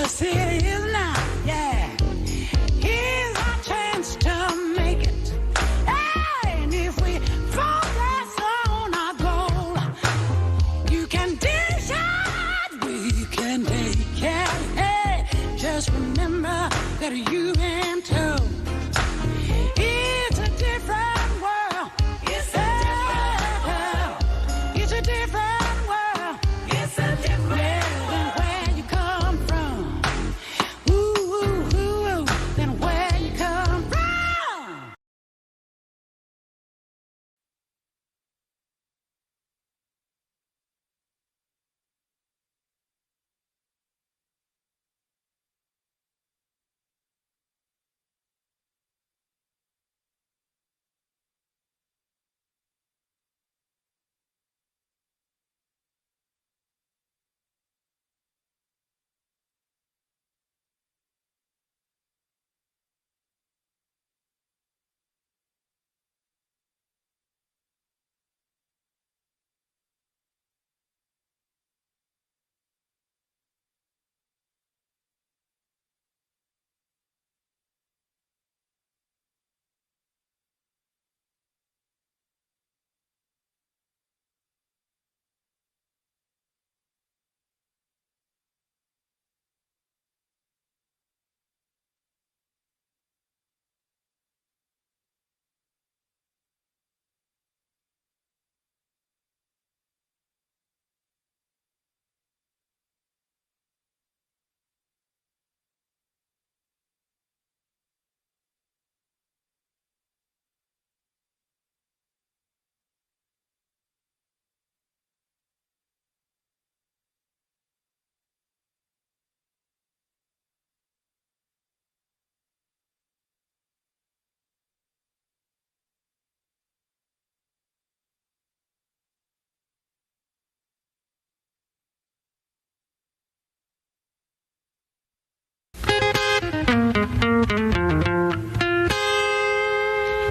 Just it is now, yeah. Here's our chance to make it. And if we focus on our goal, you can decide, we can take care. Hey, just remember that you and too. It's a different world. It's a different world. It's a different world. It's a different world than where you come from. Ooh, ooh, ooh, than where you come from.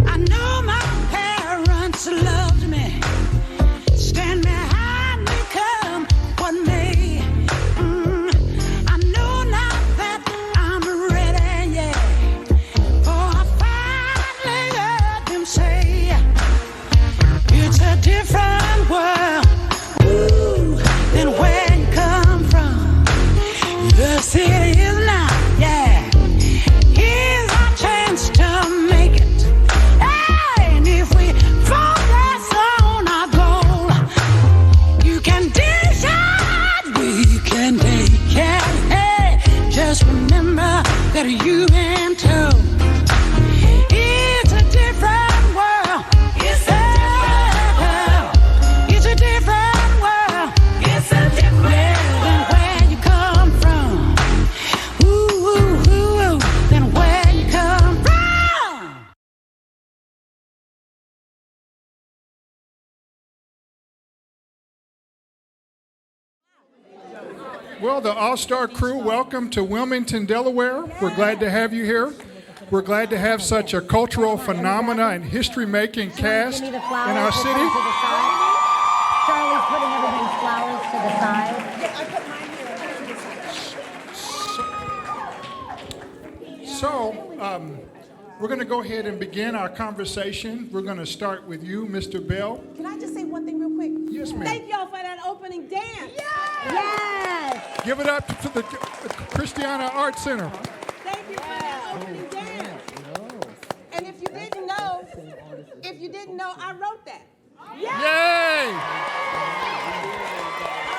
I know my parents loved me, stand behind me, come what may. I know now that I'm ready, yeah, for I finally heard them say, it's a different world, ooh, than where you come from. The city is now, yeah. Here's our chance to make it. And if we focus on our goal, you can decide, we can take care. Hey, just remember that you and too. It's a different world. It's a different world. It's a different world. It's a different world than where you come from. Ooh, ooh, ooh, than where you come from. Well, the All-Star crew, welcome to Wilmington, Delaware. We're glad to have you here. We're glad to have such a cultural phenomena and history-making cast in our city. Charlie's putting everybody's flowers to the side. So, we're going to go ahead and begin our conversation. We're going to start with you, Mr. Bell. Can I just say one thing real quick? Yes, ma'am. Thank y'all for that opening dance. Yes! Give it up to the Christiana Art Center. Thank you for that opening dance. And if you didn't know, I wrote that. Yay! I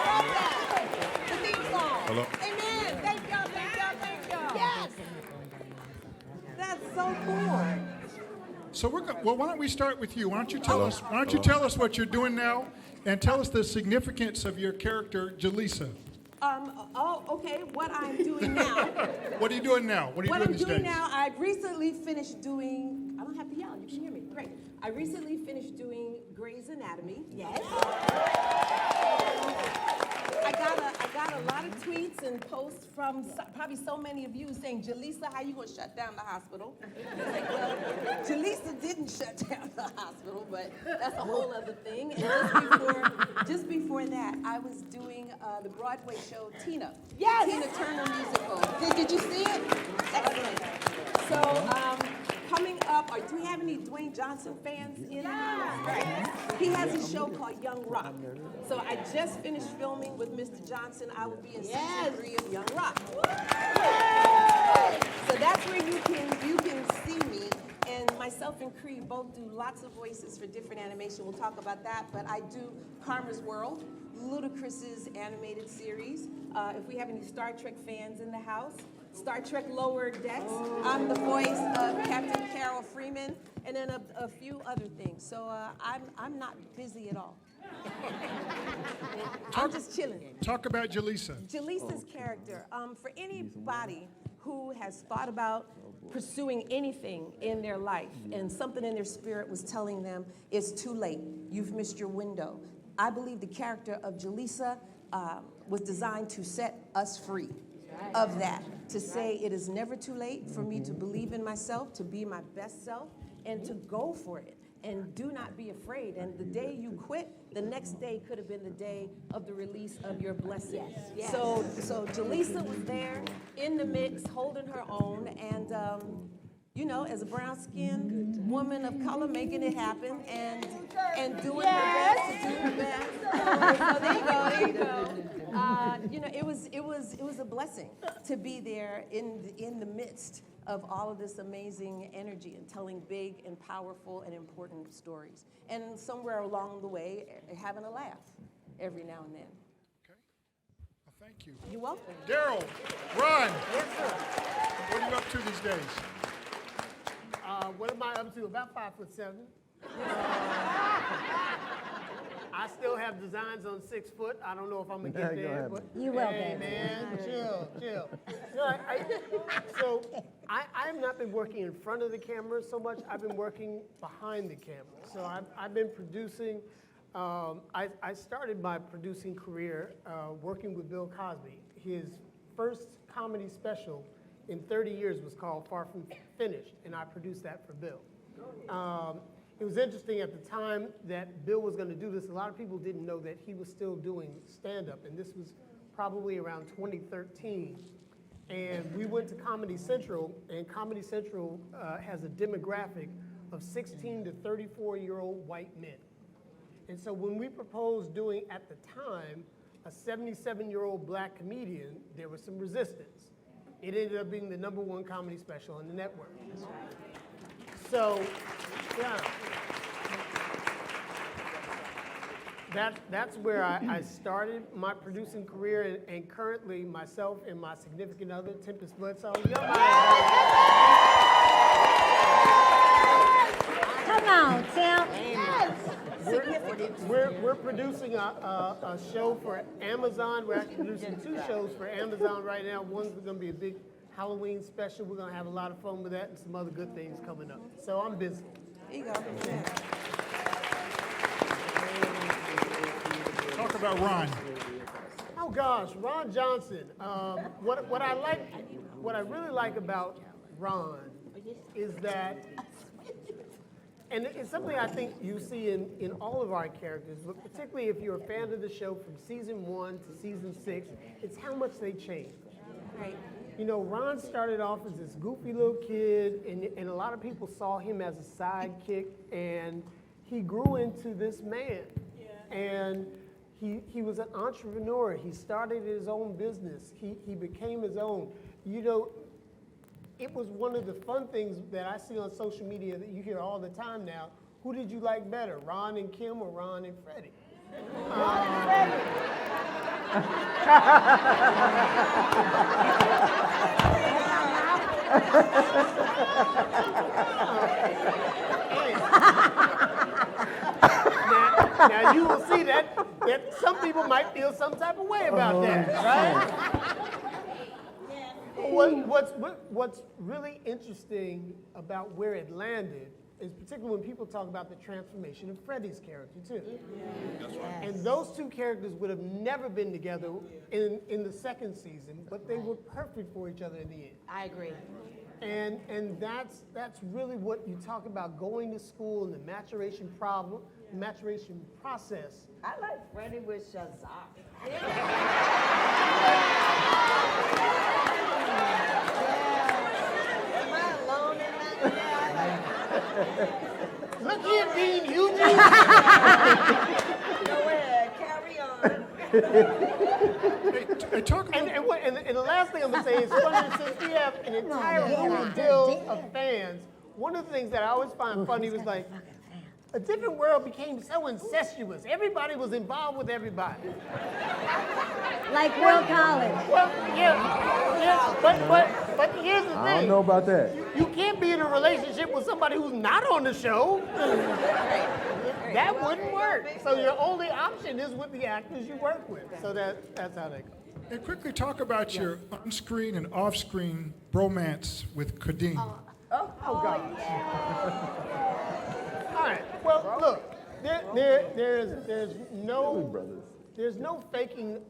wrote that. The theme song. Hello. Amen. Thank y'all. Yes. That's so cool. So well, why don't we start with you? Why don't you tell us what you're doing now, and tell us the significance of your character, Jaleesa. Okay. What I'm doing now. What are you doing now? What are you doing these days? What I'm doing now, I recently finished doing. I don't have to yell. You can hear me. Great. I recently finished doing Grey's Anatomy. Yes. I got a lot of tweets and posts from probably so many of you saying, Jaleesa, how you gonna shut down the hospital? It's like, well, Jaleesa didn't shut down the hospital, but that's a whole other thing. And just before that, I was doing the Broadway show Tina. Yes. Tina Turner musical. Dwayne Johnson fans in the house? Right. He has a show called Young Rock. So I just finished filming with Mr. Johnson. I will be in season 3 of Young Rock. So that's where you can see me. And myself and Cree both do lots of voices for different animation. We'll talk about that. But I do Karma's World, Ludacris's animated series. If we have any Star Trek fans in the house, Star Trek Lower Decks. I'm the voice of Captain Carol Freeman, and then a few other things. So I'm not busy at all. I'm just chilling. Talk about Jaleesa. Jaleesa's character. For anybody who has thought about pursuing anything in their life and something in their spirit was telling them it's too late, you've missed your window. I believe the character of Jaleesa was designed to set us free of that, to say it is never too late for me to believe in myself, to be my best self, and to go for it. And do not be afraid. And the day you quit, the next day could have been the day of the release of your blessing. Yes. So Jaleesa was there in the mix, holding her own, and you know, as a brown-skinned woman of color, making it happen and doing her best to do her best. So there you go. You know, it was a blessing to be there in the midst of all of this amazing energy and telling big and powerful and important stories. And somewhere along the way, having a laugh every now and then. Okay. Well, thank you. You're welcome. Darryl, Ron, Yes, sir. what are you up to these days? What am I up to? About 5'7". I still have designs on 6 foot. I don't know if I'm gonna get there, but You will, hey, baby. man, chill. No, so I have not been working in front of the camera so much. I've been working behind the camera. So I've been producing. I started my producing career working with Bill Cosby. His first comedy special in 30 years was called Far From Finished, and I produced that for Bill. It was interesting at the time that Bill was going to do this. A lot of people didn't know that he was still doing stand-up, and this was probably around 2013. And we went to Comedy Central, and Comedy Central has a demographic of 16 to 34-year-old white men. And so when we proposed doing, at the time, a 77-year-old black comedian, there was some resistance. It ended up being the #1 comedy special on the network. So, yeah. That's where I started my producing career, and currently myself and my significant other, Tempest Bledsoe. Come on, Tim. We're producing a show for Amazon. We're actually producing 2 shows for Amazon right now. One's going to be a big Halloween special. We're going to have a lot of fun with that and some other good things coming up. So I'm busy. There you go. Yeah. Talk about Ron. Oh gosh, Ron Johnson. What I really like about Ron is that, and it's something I think you see in all of our characters, but particularly if you're a fan of the show from season 1 to season 6, it's how much they change. Right. You know, Ron started off as this goofy little kid, and a lot of people saw him as a sidekick, and he grew into this man. Yeah. And he was an entrepreneur. He started his own business. He became his own. You know, it was one of the fun things that I see on social media that you hear all the time now. Who did you like better, Ron and Kim or Ron and Freddie? Ron and Freddie. Now you will see that some people might feel some type of way about that, right? What's really interesting about where it landed is particularly when people talk about the transformation of Freddie's character too. That's right. And those 2 characters would have never been together in the second season, but they were perfect for each other in the end. I agree. And that's really what you talk about, going to school and the maturation process. I like Freddie with Shazam. Am I alone in that? Look here, Dean, you just... Go ahead, carry on. Hey, talk about And the last thing I'm gonna say is, funny, since we have an entire room filled of fans, one of the things that I always find funny was like, a different world became so incestuous. Everybody was involved with everybody. Like Will College. Well, yeah, but here's the thing. I don't know about that. You can't be in a relationship with somebody who's not on the show. That wouldn't work. So your only option is with the actors you work with. So that's how they go. and quickly talk about your on-screen and off-screen bromance with Kadeem. Oh God. All right. Well, look, there's no faking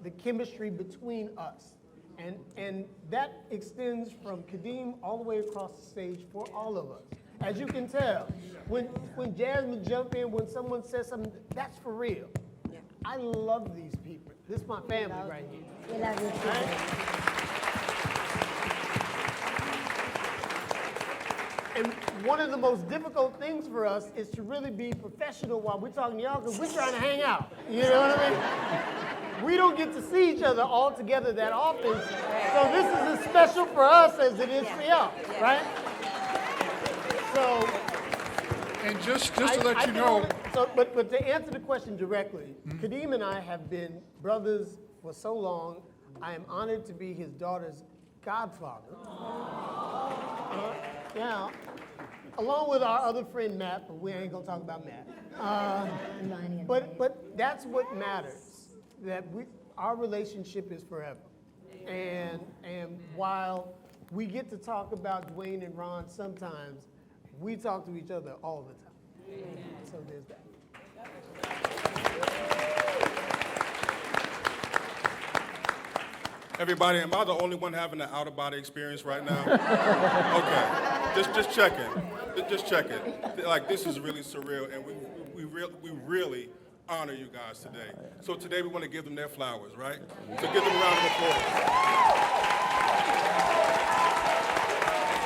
the chemistry between us, and that extends from Kadeem all the way across the stage for all of us. As you can tell, when Jasmine jump in, when someone says something, that's for real. Yeah. I love these people. This is my family right here. We love you too. And one of the most difficult things for us is to really be professional while we're talking to y'all, because we're trying to hang out. You know what I mean? We don't get to see each other all together that often. So this is as special for us as it is for y'all, right? So, And just to let you know, but to answer the question directly, Kadeem and I have been brothers for so long. I am honored to be his daughter's godfather. Yeah, along with our other friend Matt, but we ain't gonna talk about Matt. But that's what matters. That our relationship is forever. And while we get to talk about Dwayne and Ron sometimes, we talk to each other all the time. So there's that. Everybody, am I the only one having an out-of-body experience right now? Okay, just checking. Just checking. Like, this is really surreal, and we really honor you guys today. So today we want to give them their flowers, right? So give them a round of applause.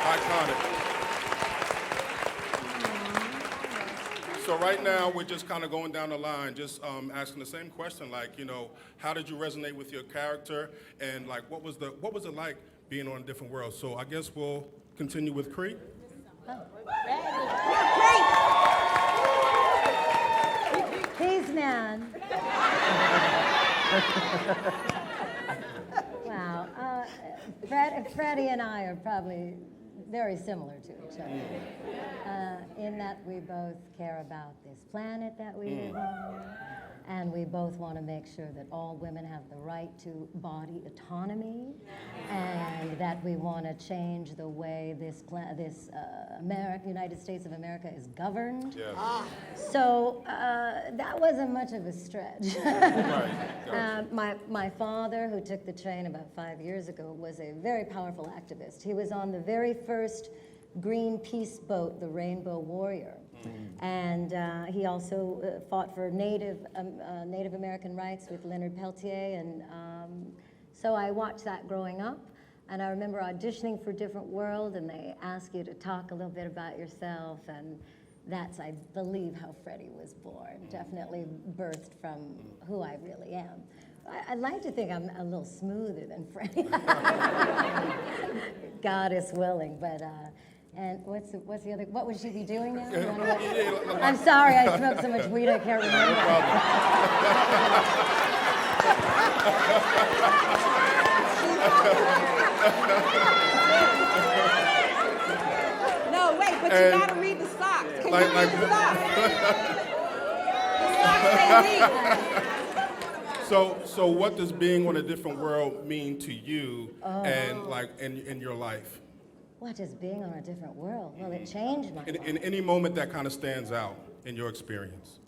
Iconic. So right now, we're just kind of going down the line, just asking the same question, like, you know, how did you resonate with your character, and like, what was it like being on a different world? So I guess we'll continue with Cree. Please, man. Wow. Freddie and I are probably very similar to each other, in that we both care about this planet that we live on, and we both want to make sure that all women have the right to body autonomy, and that we want to change the way this United States of America is governed. Yes. So that wasn't much of a stretch. My father, who took the train about 5 years ago, was a very powerful activist. He was on the very first green peace boat, the Rainbow Warrior. And he also fought for Native American rights with Leonard Peltier, and so I watched that growing up. And I remember auditioning for Different World, and they ask you to talk a little bit about yourself, and that's, I believe, how Freddie was born. Definitely birthed from who I really am. I'd like to think I'm a little smoother than Freddie. God is willing, but. And what's the other? What would she be doing now? I'm sorry, I smoked so much weed I can't remember. No, wait, but you gotta read the socks. Can you read the socks? The socks say leave. So what does being on a different world mean to you, and like in your life? What is being on a different world? Well, it changed my life. In any moment that kind of stands out in your experience.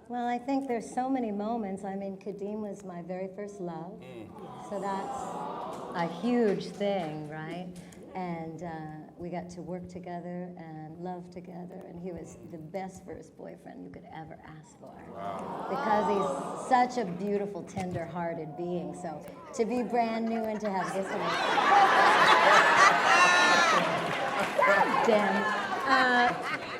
Well, I think there's so many moments. I mean, Kadeem was my very first love, so that's a huge thing, right? And we got to work together and love together, and he was the best first boyfriend you could ever ask for. Wow. Because he's such a beautiful, tender-hearted being. So to be brand new and to have this one. God damn.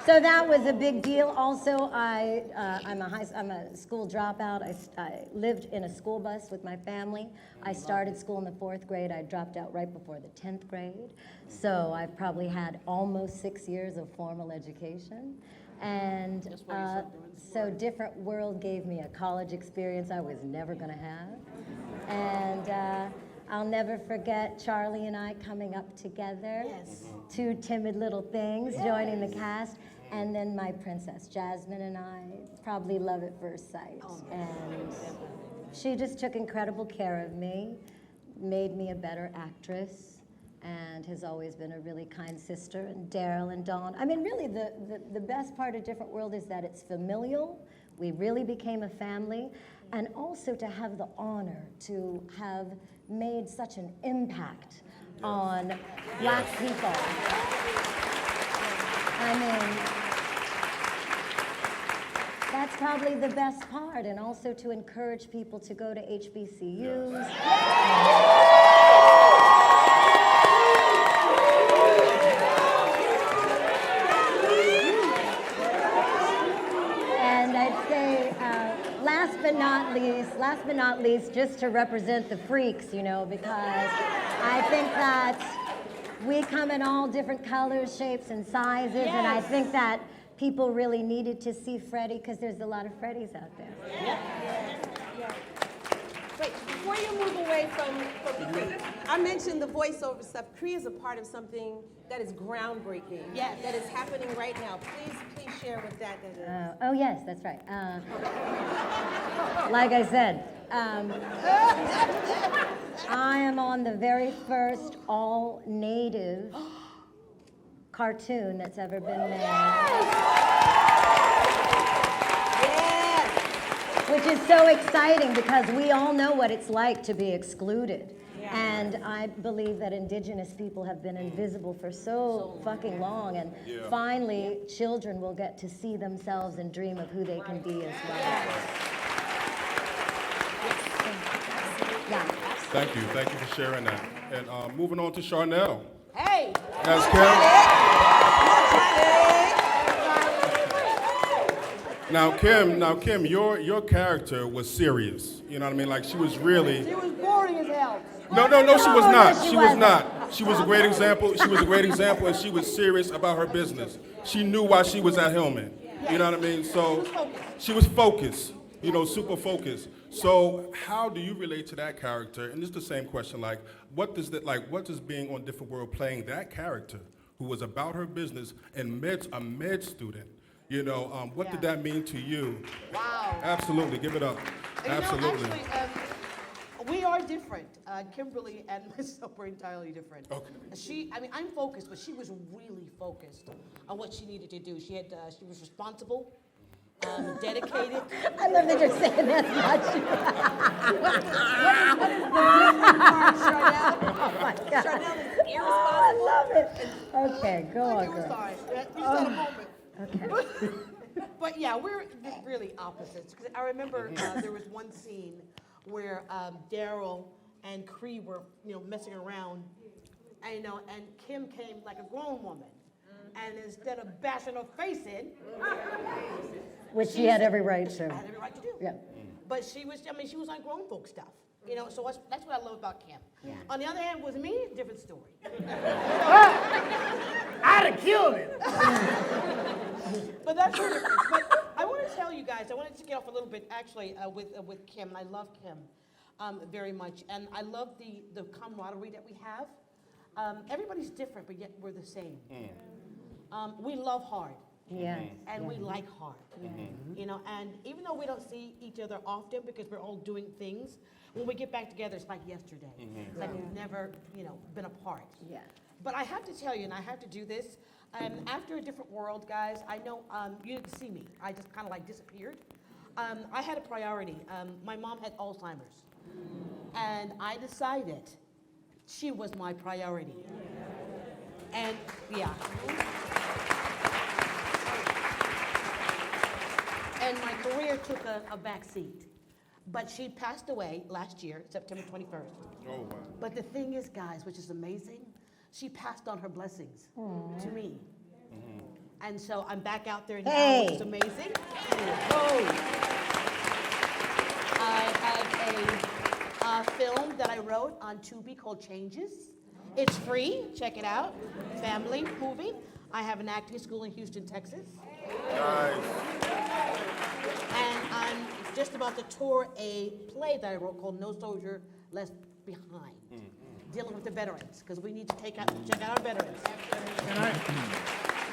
So that was a big deal. Also, I'm a school dropout. I lived in a school bus with my family. I started school in the 4th grade. I dropped out right before the 10th grade. So I've probably had almost 6 years of formal education. And so Different World gave me a college experience I was never going to have. And I'll never forget Charlie and I coming up together. Yes. 2 timid little things joining the cast. And then my princess, Jasmine, and I, probably love at first sight. And she just took incredible care of me, made me a better actress, and has always been a really kind sister. And Darryl and Dawnn. I mean, really, the best part of Different World is that it's familial. We really became a family. And also to have the honor to have made such an impact on Black people. I mean, that's probably the best part, and also to encourage people to go to HBCUs. And I'd say, last but not least, just to represent the freaks, you know, because I think that we come in all different colors, shapes, and sizes, and I think that people really needed to see Freddie because there's a lot of Freddies out there. Yeah. Wait, before you move away from Cree, I mentioned the voiceover stuff. Cree is a part of something that is groundbreaking. Yes. That is happening right now. Please share what that is. Oh, yes, that's right. Like I said, I am on the very first all-native cartoon that's ever been made. Yes! Which is so exciting because we all know what it's like to be excluded. Yeah. And I believe that indigenous people have been invisible for so fucking long, and finally children will get to see themselves and dream of who they can be as well. Yeah. Thank you for sharing that. And moving on to Charnele. Hey! As Kim. Now, Kim, your character was serious. You know what I mean? Like, she was really. She was boring as hell. No, she was not. She was not. She was a great example. She was a great example, and she was serious about her business. She knew why she was at Hillman. You know what I mean? So she was focused. You know, super focused. So how do you relate to that character? And it's the same question. Like, what does being on Different World playing that character who was about her business and a med student? You know, what did that mean to you? Wow. Absolutely, give it up. Absolutely. You know, actually, we are different. Kimberly and myself are entirely different. Okay. I'm focused, but she was really focused on what she needed to do. She was responsible, dedicated. I love that you're saying that much. What is the different part, Charnele? Oh my God. Charnele is irresponsible. Oh, I love it. Okay, go on, We're girl. sorry. You just had a moment. Okay. But yeah, we're really opposites. Because I remember there was one scene where Darryl and Cree were, messing around, and Kim came like a grown woman, and instead of bashing her face in, Which she had every right to. had every right to do. Yeah. But she was on grown folk stuff. So that's what I love about Kim. Yeah. On the other hand, with me, different story. I'd have killed him. But that's the difference. But I want to tell you guys, I wanted to get off a little bit, actually, with Kim, and I love Kim very much. And I love the camaraderie that we have. Everybody's different, but yet we're the same. We love hard. Yes. And we like hard. And even though we don't see each other often because we're all doing things, when we get back together, it's like yesterday. It's like we've never, been apart. Yeah. But I have to tell you, and I have to do this, after A Different World, guys, I know you didn't see me. I just kind of disappeared. I had a priority. My mom had Alzheimer's. And I decided she was my priority. And yeah. And my career took a back seat. But she passed away last year, September 21st. Oh, wow. But the thing is, guys, which is amazing, she passed on her blessings to me. And so I'm back out there now, Hey. which is amazing. I have a film that I wrote on Tubi called Changes. It's free. Check it out. Family movie. I have an acting school in Houston, Texas. Nice. And I'm just about to tour a play that I wrote called No Soldier Left Behind, dealing with the veterans, because we need to check out our veterans.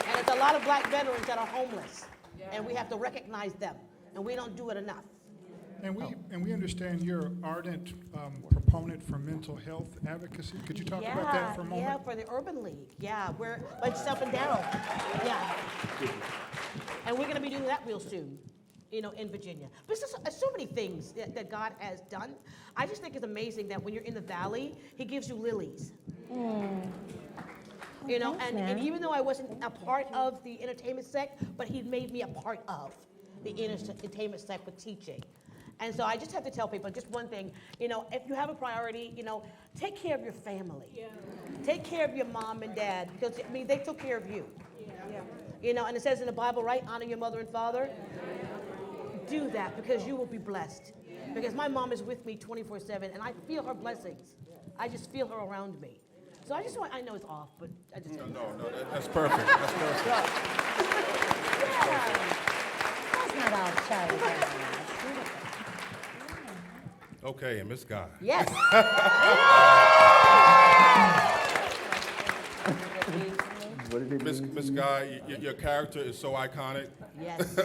And it's a lot of black veterans that are homeless, and we have to recognize them, and we don't do it enough. And we understand you're an ardent proponent for mental health advocacy. Could you talk about that for a moment? Yeah, for the Urban League. Yeah, we're myself and Darryl. Yeah. And we're going to be doing that real soon, in Virginia. But there's so many things that God has done. I just think it's amazing that when you're in the valley, He gives you lilies. And even though I wasn't a part of the entertainment sect, but He made me a part of the entertainment sect with teaching. And so I just have to tell people just one thing, if you have a priority, take care of your family. Yeah. Take care of your mom and dad, because they took care of you. Yeah. And it says in the Bible, right? Honor your mother and father. Do that because you will be blessed. Because my mom is with me 24/7, and I feel her blessings. I just feel her around me. So I know it's off, but I just... No, that's perfect. That's perfect. That's not all Charlie. Okay, and Miss Guy. Yes. Miss Guy, your character is so iconic. Yes.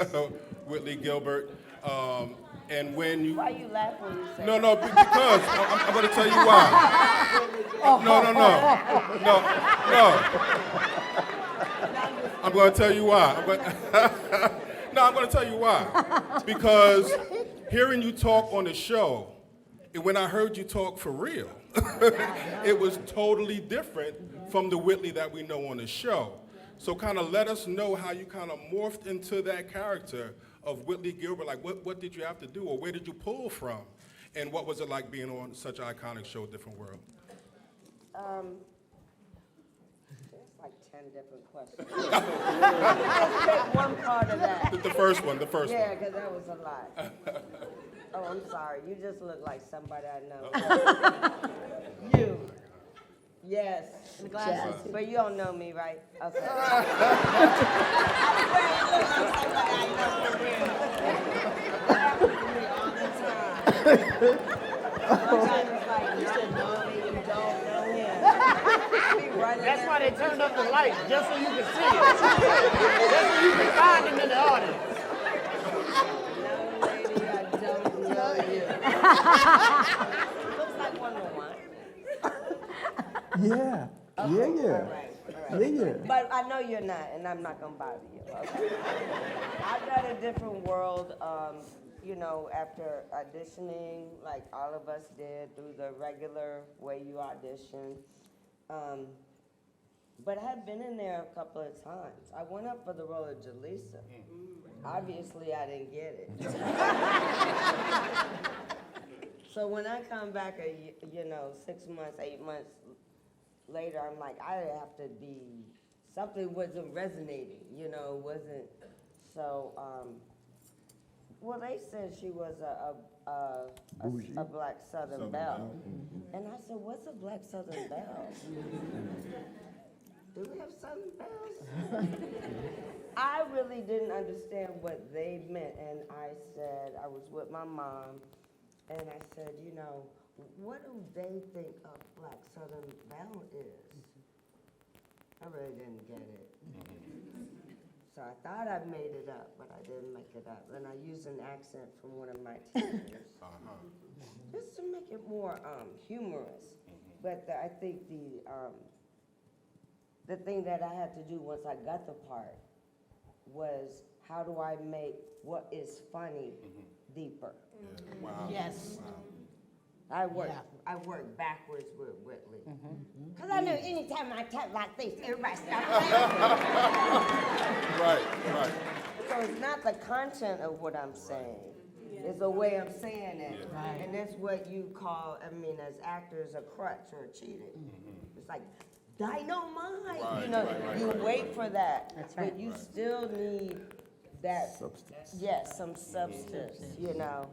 Whitley Gilbert. And when you... Why you laugh when you say No, because I'm going to tell you why. No. I'm going to tell you why. I'm going to tell you why. Because hearing you talk on the show, and when I heard you talk for real, it was totally different from the Whitley that we know on the show. So kind of let us know how you kind of morphed into that character of Whitley Gilbert. Like, what did you have to do, or where did you pull from? And what was it like being on such an iconic show, Different World? It's like 10 different questions. Let's take one part of that. The first one. Yeah, because that was a lot. Oh, I'm sorry. You just look like somebody I know. You. Yes. And the glasses. But you don't know me, right? Okay. That's why they turned up the lights, just so you can see it. Just so you can find him in the audience. No, lady, I don't know you. Looks like Wonder Woman. Yeah. All right. Yeah. But I know you're not, and I'm not gonna bother you. Okay. I've got a different world. After auditioning, like all of us did, through the regular way you audition. But I had been in there a couple of times. I went up for the role of Jaleesa. Obviously, I didn't get it. So when I come back, 6 months, 8 months later, I'm like, I have to be, something wasn't resonating, wasn't, so, well, they said she was a black Southern belle. And I said, what's a black Southern belle? Do we have Southern bells? I really didn't understand what they meant, and I said, I was with my mom, and I said, what do they think a black Southern belle is? I really didn't get it. So I thought I made it up, but I didn't make it up. And I used an accent from one of my teachers, just to make it more humorous. But I think the thing that I had to do once I got the part was, how do I make what is funny deeper? Wow. Yes. Wow. I worked backwards with Whitley. Because I knew anytime I talk like this, everybody starts laughing. Right. So it's not the content of what I'm saying. It's the way I'm saying it. Yeah. Right. And that's what you call, as actors, a crutch or cheating. It's like, dynamite. Right, You know, right, you wait for that, That's right. but you still need that. Substance. Yes, some substance, you know.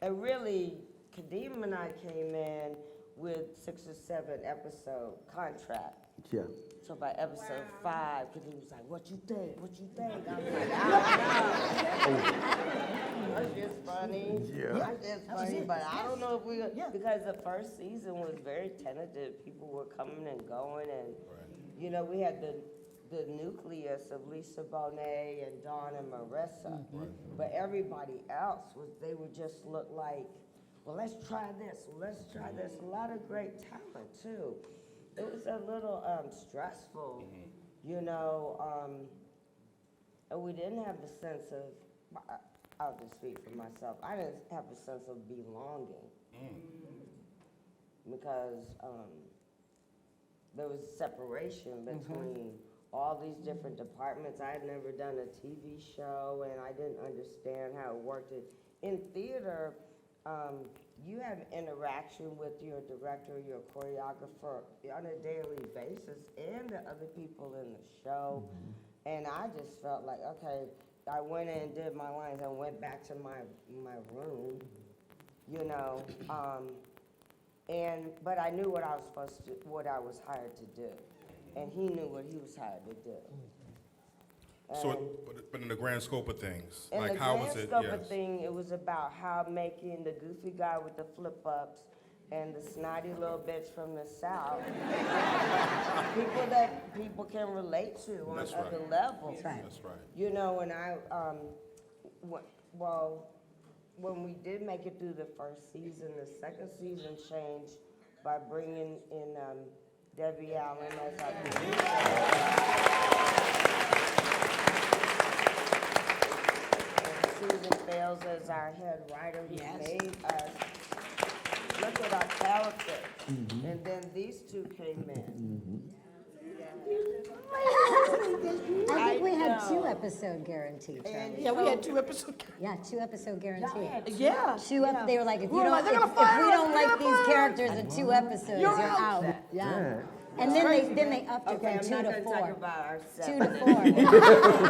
And really, Kadeem and I came in with 6 or 7 episode contract. Yeah. So by episode 5, Kadeem was like, "What you think? What you think?" I was like, "I don't know." That's just funny. Yeah. That's just funny, but I don't know if we, because the first season was very tentative. People were coming and going, and you know, we had the nucleus of Lisa Bonet and Dawnn and Marissa, but everybody else they would just look like, well, let's try this, let's try this. A lot of great talent too. It was a little stressful, you know, and we didn't have the sense of, I'll just speak for myself, I didn't have a sense of belonging because there was separation between all these different departments. I had never done a TV show and I didn't understand how it worked. In theater, you have interaction with your director, your choreographer on a daily basis and the other people in the show. And I just felt like, okay, I went in and did my lines and went back to my room, you know. But I knew what I was supposed to, what I was hired to do. And he knew what he was hired to do. So, but in the grand scope of things, In like the how grand was it? scope Yes. of thing, it was about how making the goofy guy with the flip-ups and the snotty little bitch from the South, people that people can relate to on That's other right. levels. That's right. You know, and when we did make it through the first season, the second season changed by bringing in Debbie Allen as our producer. Susan Fails as our head writer who made us look at our character. And then these two came in. I think we had know. 2 episode guarantee, Charlie. Yeah, we had 2 episodes. Yeah, 2 episode guarantee. Yeah. They were like, if We're you like, don't, they're if gonna fire we us, don't they're like gonna these fire characters in 2 episodes, you're out. Yeah. And then they upped it Okay, from I'm 2 not to gonna 4. talk about our 2 7. to 4.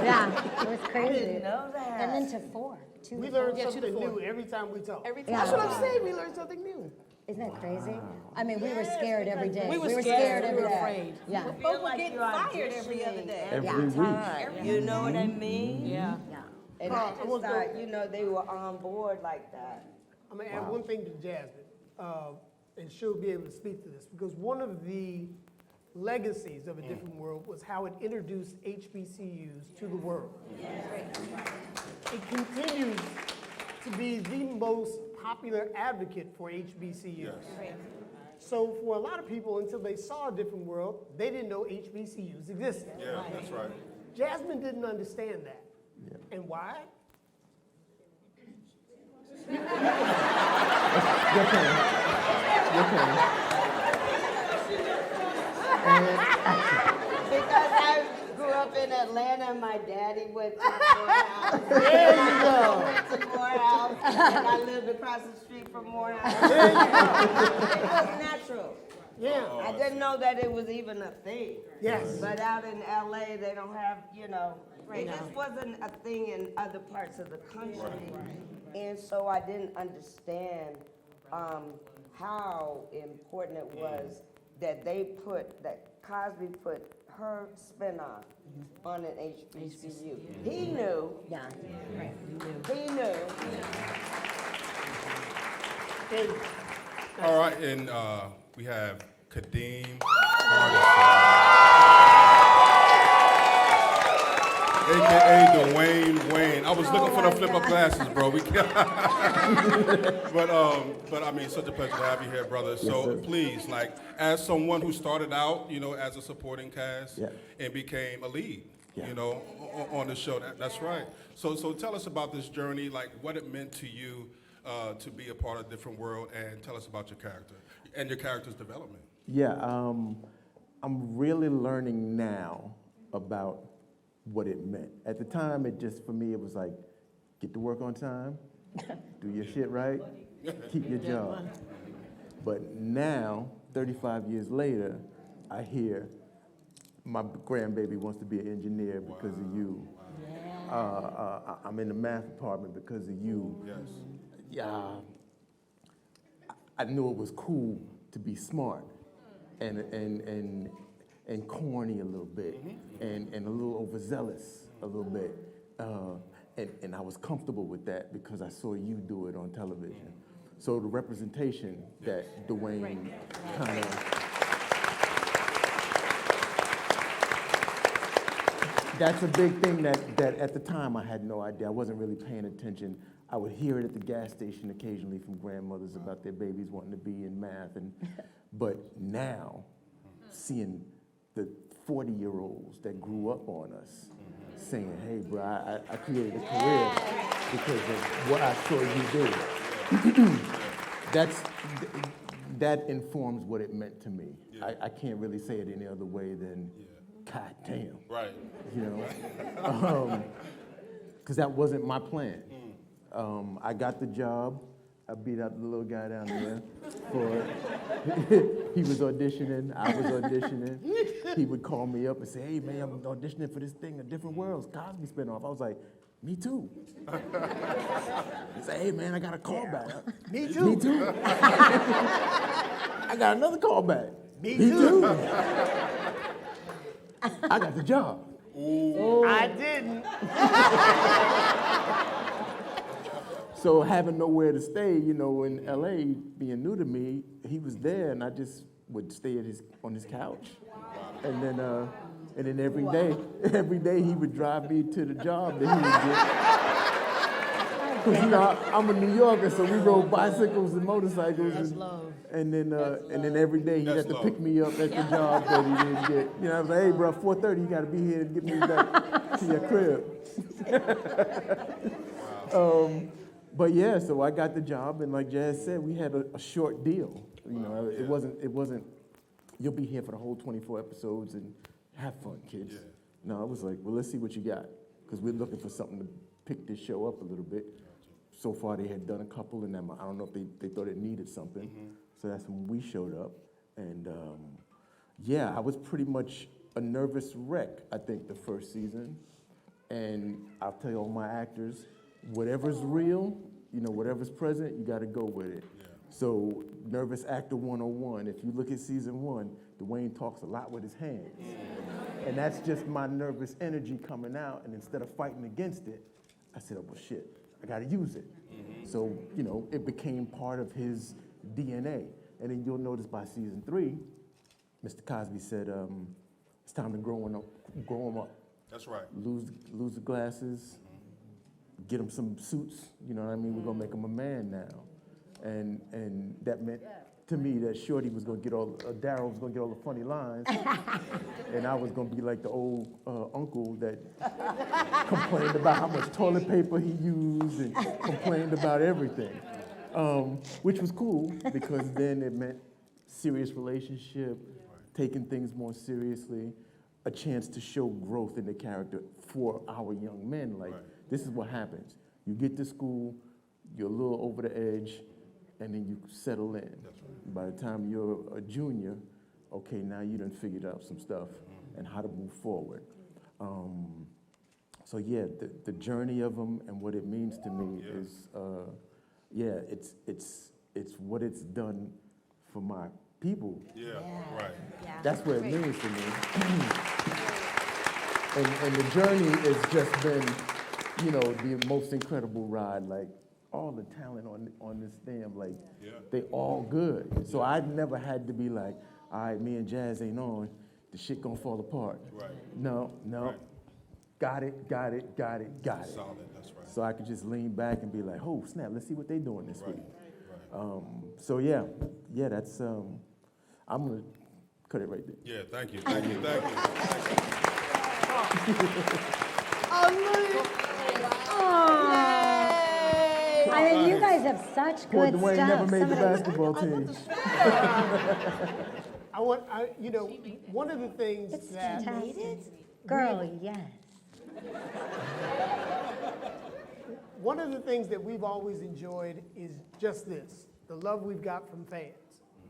Yeah, it was I crazy. didn't know that. And then to 4. 2 We to learn 4. something new every time we talk. That's what I'm saying. We learned something new. Isn't that crazy? I mean, we were scared every day. We were scared scared, every we were day. afraid. Yeah. feel Folks were like getting you're fired every other auditioning day. Every week. time. You know what I mean? Yeah. Yeah. And I just thought, you know, they were on board like that. I'm gonna add one thing to Jasmine, and she'll be able to speak to this, because one of the legacies of A Different World was how it introduced HBCUs to the world. It continues to be the most popular advocate for HBCUs. So for a lot of people, until they saw A Different World, they didn't know HBCUs existed. Yeah, that's right. Jasmine didn't understand that. And why? Because I grew up in Atlanta and my daddy went to Morehouse. There you go. I went to Morehouse and I lived across the street from Morehouse. It was natural. Yeah. I didn't know that it was even a thing. Yes. But out in LA, they don't have, you know, it just wasn't a thing in other parts of the country. And so I didn't understand how important it was that Cosby put her spinoff on an HBCU. He knew. Yeah. He knew. All right, and we have Kadeem Hardison, AKA Dwayne Wayne. I was looking for the flip-up glasses, bro. But I mean, such a pleasure to have you here, brother. So please, like, as someone who started out, you know, as a supporting cast and became a lead, you know, on the show. That's right. So tell us about this journey, like what it meant to you to be a part of a different world, and tell us about your character and your character's development. Yeah, I'm really learning now about what it meant. At the time, it just, for me, it was like, get to work on time, do your shit right, keep your job. But now, 35 years later, I hear my grandbaby wants to be an engineer because of you. I'm in the math department because of you. Yes. Yeah, I knew it was cool to be smart and corny a little bit and a little overzealous a little bit. And I was comfortable with that because I saw you do it on television. So the representation that Dwayne kind of, that's a big thing that at the time I had no idea. I wasn't really paying attention. I would hear it at the gas station occasionally from grandmothers about their babies wanting to be in math. But now, seeing the 40-year-olds that grew up on us saying, hey, bro, I created a career because of what I saw you do. That informs what it meant to me. Yeah. I can't really say it any other way than, God damn. Right. You know, because that wasn't my plan. I got the job. I beat out the little guy down there he was auditioning, I was auditioning. He would call me up and say, hey man, I'm auditioning for this thing, A Different Worlds, Cosby spinoff. I was like, me too. He said, hey man, I got a call back. Me too. Me too. I got another call back. Me too. I got the job. Ooh. I didn't. So having nowhere to stay, you know, in LA, being new to me, he was there, and I just would stay on his couch, and then every day he would drive me to the job that he would get. Cause you know I'm a New Yorker, so we rode bicycles and motorcycles, and then every day he'd have to pick me up at the job that he didn't get. You know, I was like, hey, bro, 4:30, you got to be here and get me back to your crib. But yeah, so I got the job, and like Jazz said, we had a short deal. You know, it wasn't. You'll be here for the whole 24 episodes and have fun, kids. Yeah. No, I was like, well, let's see what you got, because we're looking for something to pick this show up a little bit. So far, they had done a couple, and I don't know if they thought it needed something. So that's when we showed up, and yeah, I was pretty much a nervous wreck, I think, the first season. And I'll tell you, all my actors, whatever's real, you know, whatever's present, you got to go with it. Yeah. So, Nervous Actor 101, if you look at season 1, Dwayne talks a lot with his hands. And that's just my nervous energy coming out, and instead of fighting against it, I said, oh, well, shit, I got to use it. So, you know, it became part of his DNA. And then you'll notice by season 3, Mr. Cosby said, it's time to grow him up. That's right. Lose the glasses. Get him some suits, you know what I mean? We're gonna make him a man now. And that meant to me that Shorty was gonna get Darryl was gonna get all the funny lines, and I was gonna be like the old uncle that complained about how much toilet paper he used and complained about everything, which was cool because then it meant serious relationship, taking things more seriously, a chance to show growth in the character for our young men. Like, this is what happens. You get to school, you're a little over the edge, and then you settle in. That's right. By the time you're a junior, okay, now you done figured out some stuff and how to move forward. So yeah, the journey of them and what it means to me is, it's what it's done for my people. Yeah, right. Yeah. That's what it means to me. And the journey has just been, you know, the most incredible ride. Like, all the talent on this thing, like, they all good. So I never had to be like, all right, me and Jazz ain't on, the shit gonna fall apart. Right. No. Right. Got it. Solid, that's right. So I could just lean back and be like, oh, snap, let's see what they doing this week. Right. So yeah, that's, I'm gonna cut it right there. Yeah, thank you. Thank you. I mean, you guys have such Poor good Dwayne stuff. never made the basketball team. You know, one of the things It's that fantastic. Girl, yes. one of the things that we've always enjoyed is just this, the love we've got from fans.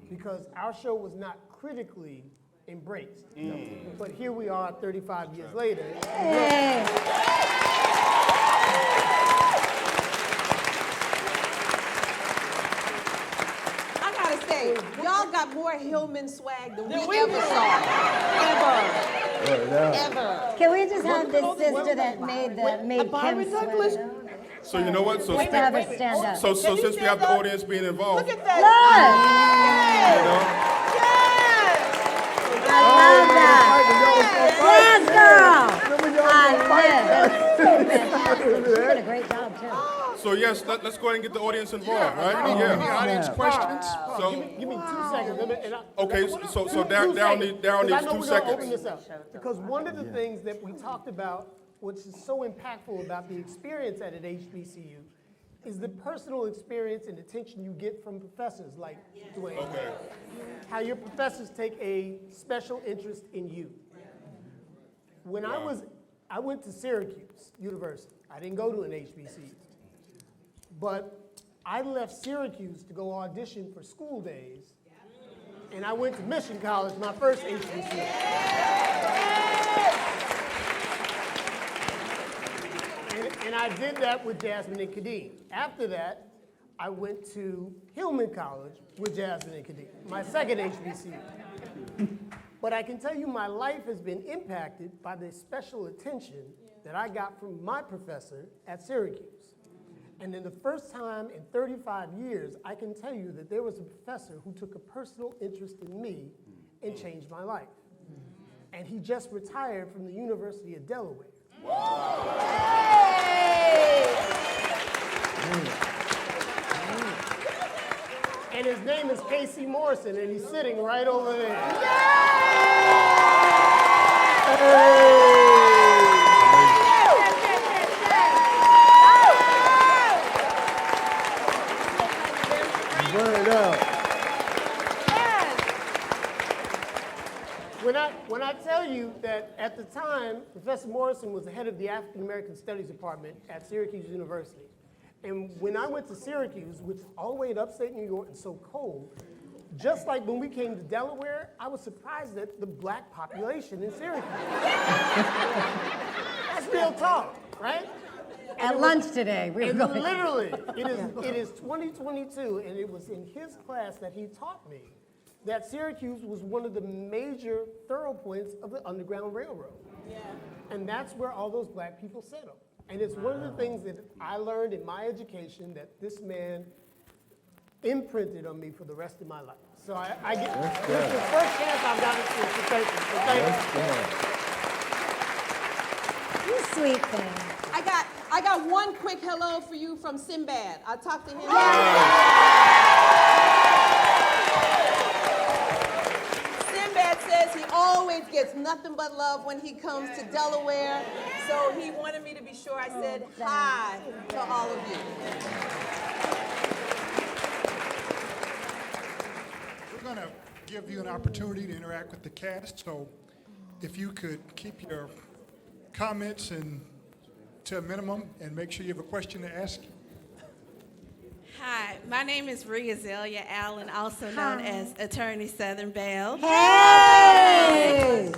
Because our show was not critically embraced. But here we are 35 years later. Hey. I gotta say, y'all got more Hillman swag than we ever saw. Ever. Can we just have the sister that made Kim sweat? So you know what? So Let's have her stand up. So since we have the audience being involved, Look at that. you know, I love that. Yes, girl. I live. She did a great job, too. so yes, let's go ahead and get the audience involved, right? Any Yeah. audience questions? So Give me 2 seconds. okay, so Darryl needs 2 Open seconds. this up. Because one of the things that we talked about, which is so impactful about the experience at an HBCU, is the personal experience and attention you get from professors like Dwayne. Okay. How your professors take a special interest in you. When I went to Syracuse University. I didn't go to an HBCU. But I left Syracuse to go audition for School Days. And I went to Mission College, my first HBCU. And I did that with Jasmine and Kadeem. After that, I went to Hillman College with Jasmine and Kadeem, my second HBCU. But I can tell you my life has been impacted by the special attention that I got from my professor at Syracuse. And in the first time in 35 years, I can tell you that there was a professor who took a personal interest in me and changed my life. And he just retired from the University of Delaware. And his name is Casey Morrison, and he's sitting right over there. Word up. When I tell you that at the time, Professor Morrison was the head of the African American Studies Department at Syracuse University. And when I went to Syracuse, which is all the way in upstate New York and so cold, just like when we came to Delaware, I was surprised at the black population in Syracuse. That's real talk, right? At lunch today, we were And going. literally, it is 2022, and it was in his class that he taught me that Syracuse was one of the major thorough points of the Underground Railroad. Yeah. And that's where all those black people settled. And it's one of the things that I learned in my education that this man imprinted on me for the rest of my life. So I get, this is the first chance I've gotten to thank you. So thank you. You sweet thing. I got one quick hello for you from Sinbad. I talked to him. Sinbad says he always gets nothing but love when he comes to Delaware. So he wanted me to be sure I said hi to all of you. We're going to give you an opportunity to interact with the cast, so if you could keep your comments to a minimum and make sure you have a question to ask. Hi, my name is Rhea Zelia Allen, also known as Attorney Southern Belle. Hey!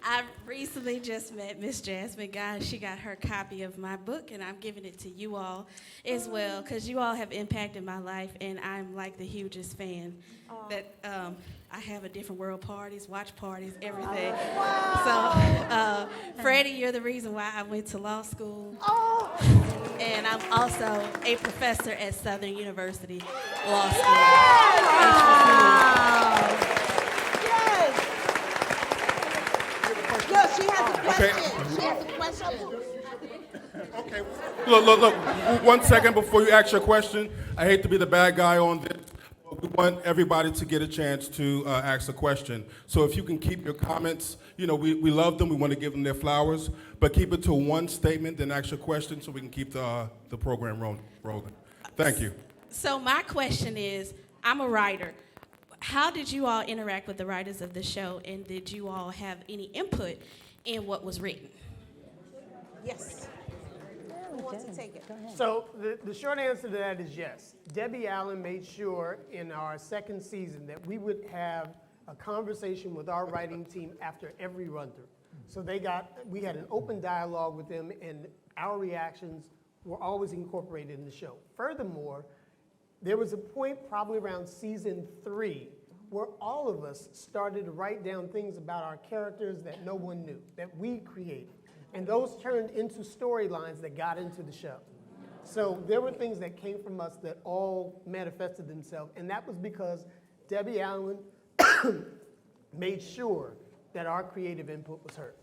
I recently just met Miss Jasmine Guy. She got her copy of my book, and I'm giving it to you all as well, because you all have impacted my life, and I'm like the hugest fan. That I have a different world parties, watch parties, everything. So, Freddie, you're the reason why I went to law school. And I'm also a professor at Southern University Law School. Look, she has a question. She has a question. Okay. Look. 1 second before you ask your question. I hate to be the bad guy on this. But we want everybody to get a chance to ask a question. So if you can keep your comments, we love them. We want to give them their flowers. But keep it to one statement, then ask your question so we can keep the program rolling. Thank you. So my question is, I'm a writer. How did you all interact with the writers of the show, and did you all have any input in what was written? Yes. Who wants to take it? So the short answer to that is yes. Debbie Allen made sure in our second season that we would have a conversation with our writing team after every run-through. So we had an open dialogue with them, and our reactions were always incorporated in the show. Furthermore, there was a point probably around season 3 where all of us started to write down things about our characters that no one knew, that we created. And those turned into storylines that got into the show. So there were things that came from us that all manifested themselves, and that was because Debbie Allen made sure that our creative input was heard.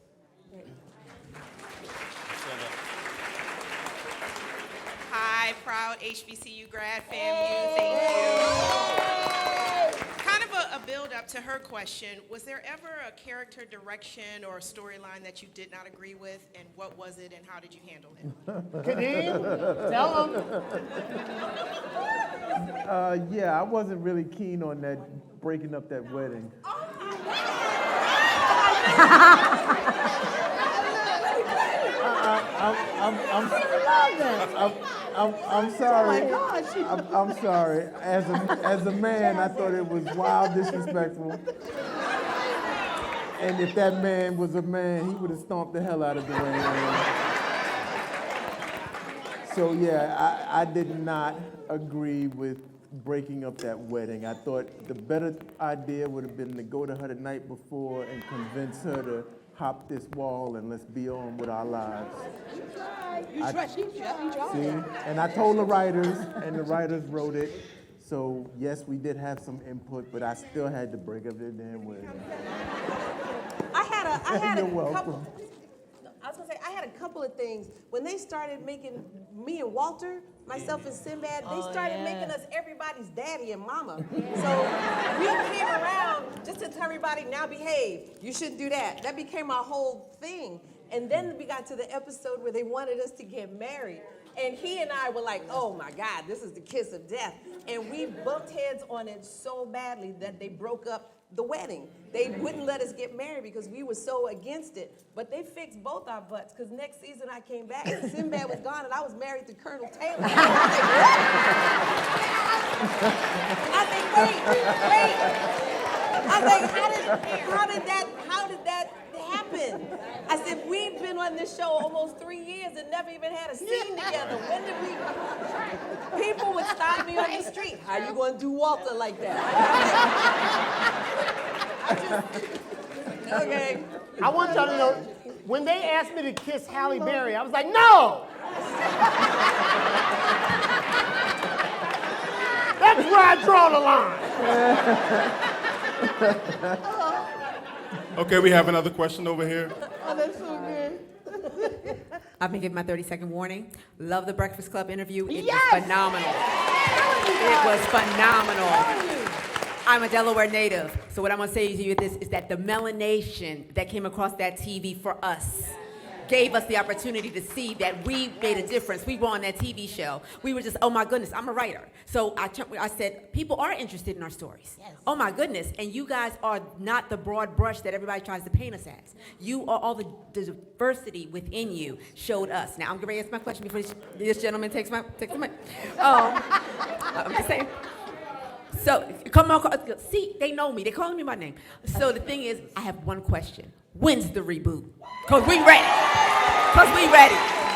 Hi, proud HBCU grad FAMU, thank you. Kind of a build-up to her question, was there ever a character direction or a storyline that you did not agree with, and what was it, and how did you handle it? Kadeem, tell them. Yeah, I wasn't really keen on that, breaking up that wedding. I'm sorry. Oh my gosh. I'm sorry. As a man, I thought it was wild disrespectful. And if that man was a man, he would have stomped the hell out of Dwayne. So yeah, I did not agree with breaking up that wedding. I thought the better idea would have been to go to her the night before and convince her to hop this wall and let's be on with our lives. You tried. See? And I told the writers, and the writers wrote it. So yes, we did have some input, but I still had to break up that damn wedding. I had You're a welcome. couple. I was gonna say I had a couple of things when they started making me and Walter, myself and Sinbad. They started making us everybody's daddy and mama. So we came around just to tell everybody, now behave. You shouldn't do that. That became our whole thing. And then we got to the episode where they wanted us to get married. And he and I were like, oh my God, this is the kiss of death. And we bumped heads on it so badly that they broke up the wedding. They wouldn't let us get married because we were so against it. But they fixed both our butts, because next season I came back and Sinbad was gone and I was married to Colonel Taylor. I think, wait. I was like, how did that happen? I said, we've been on this show almost 3 years and never even had a scene together. When did we? People would stop me on the street. How you gonna do Walter like that? Okay. I want y'all to know, when they asked me to kiss Halle Berry, I was like, no! That's where I draw the line. Okay, we have another question over here. Oh, that's so good. I've been given my 30-second warning. Love the Breakfast Club interview. It Yes! was phenomenal. It was phenomenal. I'm a Delaware native, so what I'm gonna say to you is that the melanation that came across that TV for us gave us the opportunity to see that we made a difference. We were on that TV show. We were just, oh my goodness, I'm a writer. So I said, people are interested in our stories. Yes. Oh my goodness, and you guys are not the broad brush that everybody tries to paint us as. You are, all the diversity within you showed us. Now, I'm gonna ask my question before this gentleman takes the mic. I'm just saying. So, come on, see, they know me. They're calling me by name. So the thing is, I have one question. When's the reboot? Because we ready.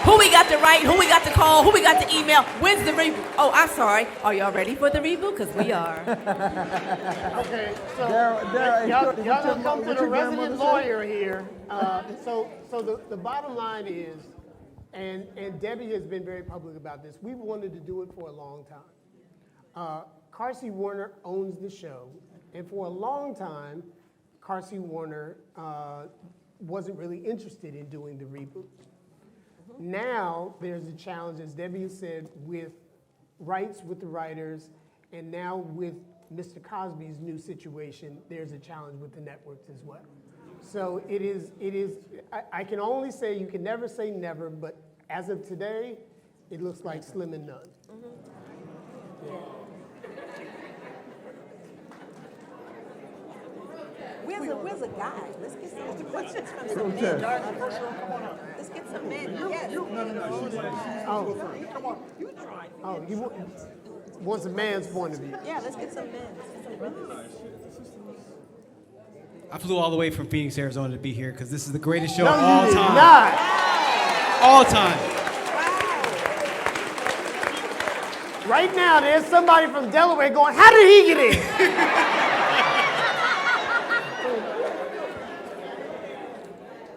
Who we got to write, who we got to call, who we got to email. When's the reboot? Oh, I'm sorry. Are y'all ready for the reboot? Because we are. Okay, so Darryl, y'all gonna come to the resident lawyer here. So the bottom line is, and Debbie has been very public about this, we've wanted to do it for a long time. Carsey Warner owns the show, and for a long time, Carsey Warner wasn't really interested in doing the reboot. Now there's a challenge, as Debbie has said, with rights with the writers, and now with Mr. Cosby's new situation, there's a challenge with the networks as well. So it is. I can only say, you can never say never, but as of today, it looks like slim and none. Yeah. Where's a guy? Let's get some questions from some men. Let's get some men. Yes. Oh, he wants a man's point of view. Yeah, let's get some men. Let's get some brothers. I flew all the way from Phoenix, Arizona to be here because this is the greatest show No, of all you did time. not. All time. Right now, there's somebody from Delaware going, how did he get in?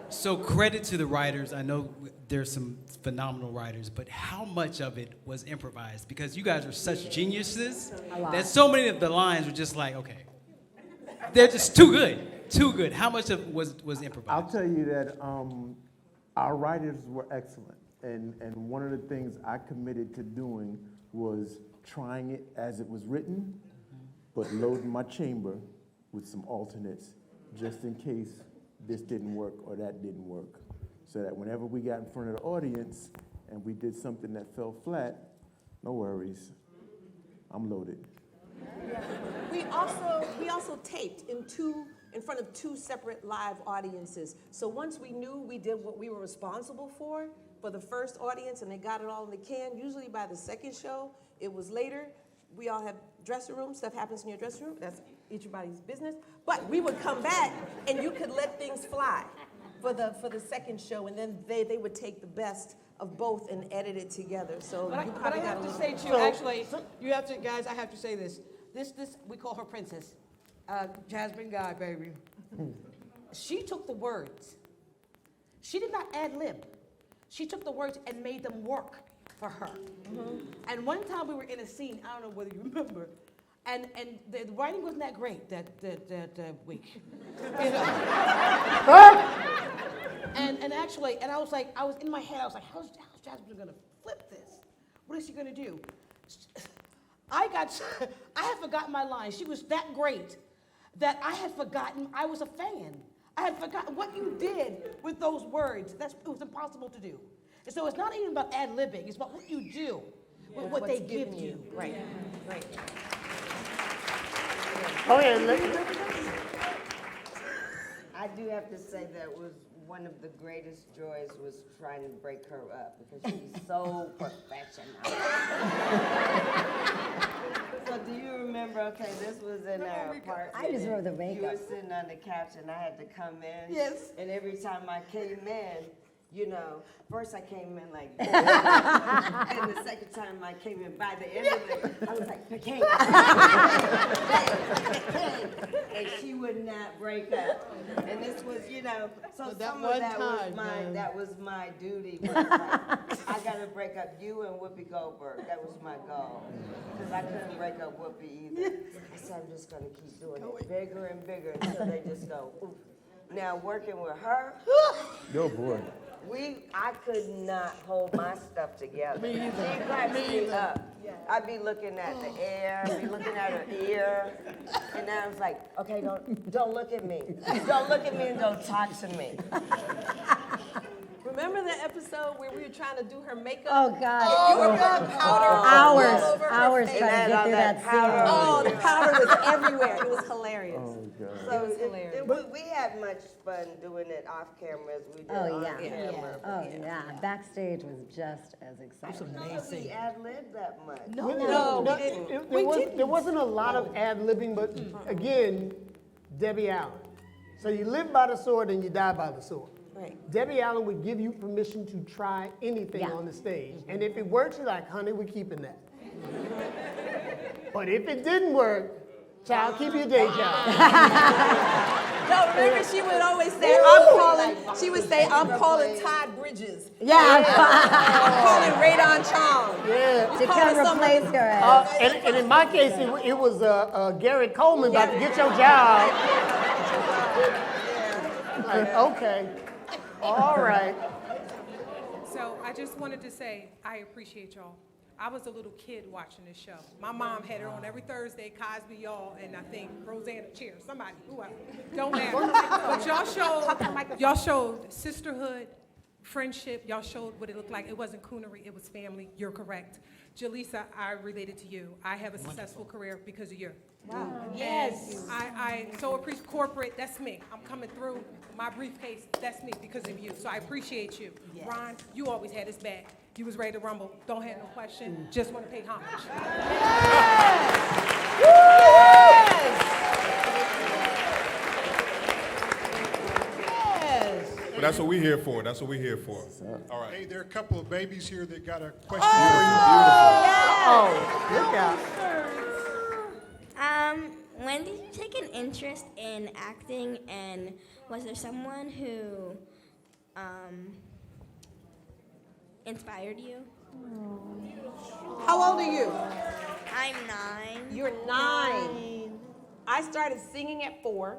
So credit to the writers. I know there's some phenomenal writers, but how much of it was improvised? Because you guys are such geniuses that so many of the lines were just like, okay, they're just too good, too good. How much of it was improvised? I'll tell you that our writers were excellent, and one of the things I committed to doing was trying it as it was written, but loading my chamber with some alternates just in case this didn't work or that didn't work, so that whenever we got in front of the audience and we did something that fell flat, no worries, I'm loaded. We also taped in front of two separate live audiences. So once we knew we did what we were responsible for the first audience and they got it all in the can, usually by the second show, it was later. We all have dressing rooms, stuff happens in your dressing room, that's everybody's business. But we would come back and you could let things fly for the second show, and then they would take the best of both and edit it together. So But you I probably have got to a say little- too, actually, you have to, guys, I have to say this. This, we call her Princess. Jasmine Guy, baby. She took the words. She did not ad lib. She took the words and made them work for her. And one time we were in a scene, I don't know whether you remember, and the writing wasn't that great that week. You know? And actually, and I was in my head, I was like, how's Jasmine gonna flip this? What is she gonna do? I had forgotten my lines. She was that great that I had forgotten I was a fan. I had forgotten what you did with those words. It was impossible to do. And so it's not even about ad-libbing, it's about what you do with what they give you. Right, right. Oh, yeah. I do have to say that was one of the greatest joys was trying to break her up because she's so professional. So do you remember, okay, this was in our apartment. I just wrote the makeup. You were sitting on the couch and I had to come in. Yes. And every time I came in, you know, first I came in like this, and the second time I came in, by the end of it, I was like, Kadeem. And she would not break up. And this was, you know, so some of that was my duty. Was like, I gotta break up you and Whoopi Goldberg. That was my goal. Because I couldn't break up Whoopi either. I said, I'm just gonna keep doing it bigger and bigger until they just go, oof. Now working with her, Yo, boy. I could not hold my stuff together. Me either. She cracks me up. I'd be looking at the air, be looking at her ear, and then I was like, okay, don't look at me. Don't look at me and don't talk to me. Remember the episode where we were trying to do her makeup? Oh, God. You were putting powder all over her Hours face. trying to get through that scene. Oh, the powder was everywhere. It was hilarious. Oh, God. So It was hilarious. we had much fun doing it off camera as we did Oh, on yeah. camera. Oh, yeah. Backstage was just as exciting. I don't know if we ad-libbed that much. No, we didn't. There wasn't a lot of ad-libbing, but again, Debbie Allen. So you live by the sword and you die by the sword. Right. Debbie Allen would give you permission to try anything on the stage. And if it works, you're like, honey, we're keeping that. But if it didn't work, child, keep your day job. No, remember she would always say, I'm calling Todd Bridges. Yeah. I'm calling Radon Chong. Yeah. To come replace her. And in my case, it was Garrett Coleman about to get your job. Like, okay. All right. So I just wanted to say I appreciate y'all. I was a little kid watching this show. My mom had it on every Thursday, Cosby, y'all, and I think Rosanna Chair, somebody, whoever. Don't matter. But y'all showed sisterhood, friendship. Y'all showed what it looked like. It wasn't coonery, it was family. You're correct. Jaleesa, I related to you. I have a successful career because of you. Wow. Yes. I so appreciate corporate, that's me. I'm coming through. My briefcase, that's me because of you. So I appreciate you. Yes. Ron, you always had his back. You was ready to rumble. Don't have no question. Just want to pay homage. But that's what we're here for. That's what we're here for. All right. Hey, there are a couple of babies here that got a question Look out. When did you take an interest in acting, and was there someone who inspired you? How old are you? I'm 9. You're 9. I started singing at 4.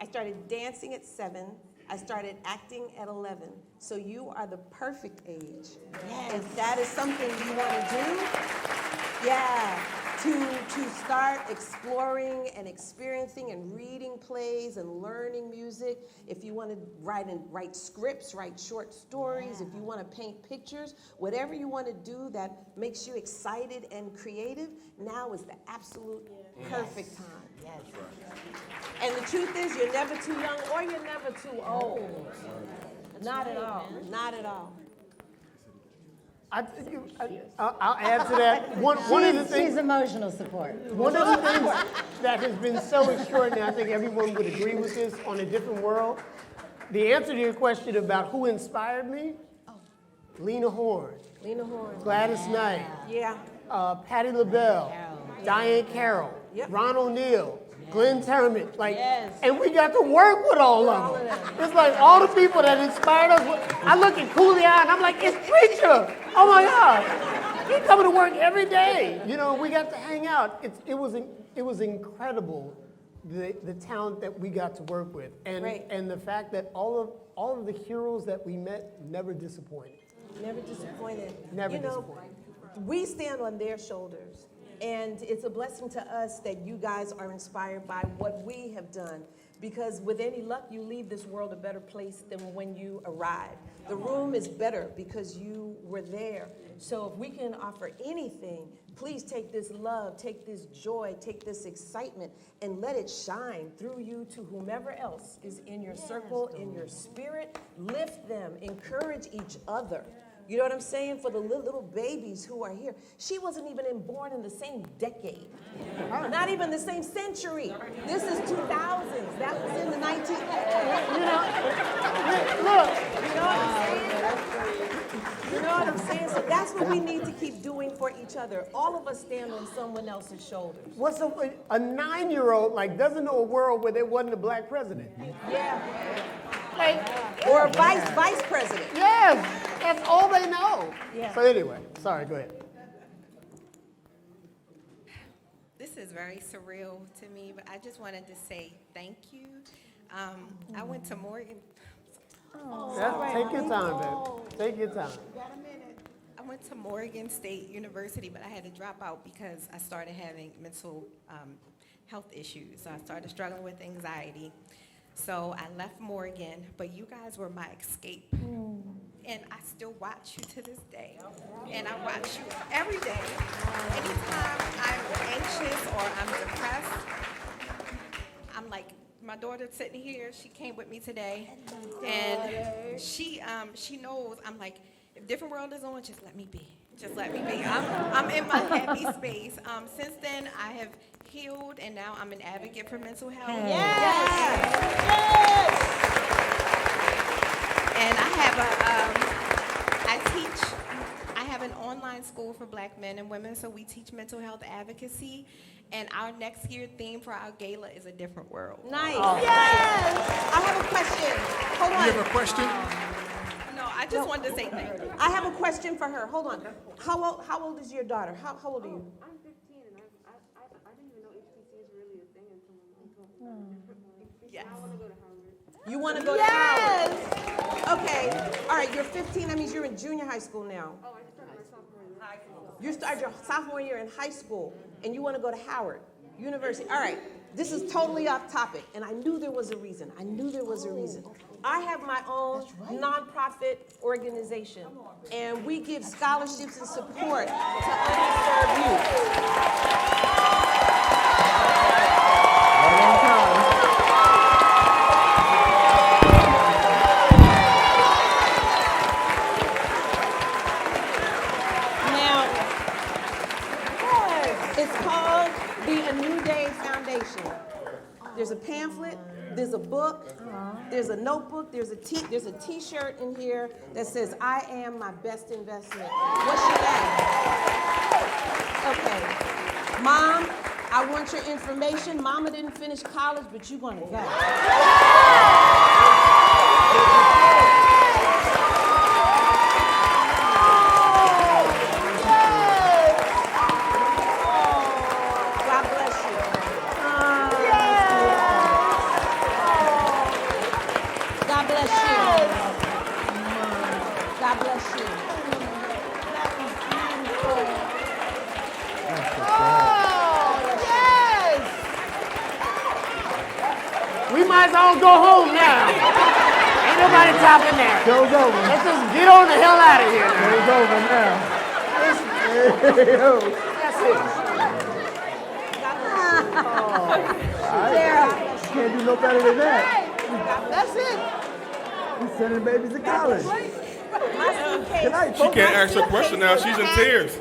I started dancing at 7. I started acting at 11. So you are the perfect age. Yes. If that is something you want to do, yeah, to start exploring and experiencing and reading plays and learning music. If you want to write scripts, write short stories, if you want to paint pictures, whatever you want to do that makes you excited and creative, now is the absolute perfect time. Yes. And the truth is, you're never too young or you're never too old. Not at all. Not at all. I'll add to that. One of the things. She's emotional support. One of the things that has been so extraordinary, I think everyone would agree with this, on a different world. The answer to your question about who inspired me, Lena Horne, Gladys Knight, Patti LaBelle, Diane Carroll, Ron O'Neal, Glenn Turman, and we got to work with all of them. It's like all the people that inspired us. I look at Cooley and I'm like, it's Preacher. Oh my God, he coming to work every day. You know, we got to hang out. It was incredible, the talent that we got to work with, and the fact that all of the heroes that we met never disappointed. Never disappointed. Never disappointed. We stand on their shoulders. And it's a blessing to us that you guys are inspired by what we have done. Because with any luck, you leave this world a better place than when you arrived. The room is better because you were there. So if we can offer anything, please take this love, take this joy, take this excitement, and let it shine through you to whomever else is in your circle, in your spirit. Lift them, encourage each other. You know what I'm saying? For the little babies who are here. She wasn't even born in the same decade. Not even the same century. This is 2000s. That was in the 1900s. You know what I'm saying? So that's what we need to keep doing for each other. All of us stand on someone else's shoulders. What's a 9-year-old doesn't know a world where there wasn't a black president? Yeah. Or a vice president. Yes. That's all they know. Yeah. So anyway, sorry, go ahead. This is very surreal to me, but I just wanted to say thank you. I went to Morgan. Take your time, baby. Take your time. Got a minute. I went to Morgan State University, but I had to drop out because I started having mental health issues. So I started struggling with anxiety. So I left Morgan, but you guys were my escape. And I still watch you to this day. And I watch you every day. Anytime I'm anxious or I'm depressed, I'm like, my daughter's sitting here, she came with me today. And she knows, I'm like, if Different World is on, just let me be. Just let me be. I'm in my happy space. Since then, I have healed, and now I'm an advocate for mental health. Yes. And I have an online school for black men and women, so we teach mental health advocacy. And our next year theme for our gala is A Different World. Nice. Yes. I have a question. Hold on. You have a question? No, I just wanted to say thank you. I have a question for her. Hold on. How old is your daughter? How old are you? I'm 15, and I didn't even know HBC is really a thing until Yes. I want to go to Howard. You want to go to Howard? Okay. All right, you're 15. That means you're in junior high school now. Oh, I just started my sophomore year. High school. You started your sophomore year in high school, and you want to go to Howard University. All right. This is totally off topic, and I knew there was a reason. I have my own nonprofit organization, and we give scholarships and support to underserved youth. Now, it's called the A New Day Foundation. There's a pamphlet, there's a book, there's a notebook, there's a T-shirt in here that says, "I am my best investment." What's your name? Okay. Mom, I want your information. Mama didn't finish college, but you're gonna go. We might as well go home now. Ain't nobody topping that. Show's over. Let's just get on the hell out of here now. Show's over now. That's it. Can't do no better than that. That's it. He's sending babies to college. Good night, She folks. can't ask her question now. She's in tears.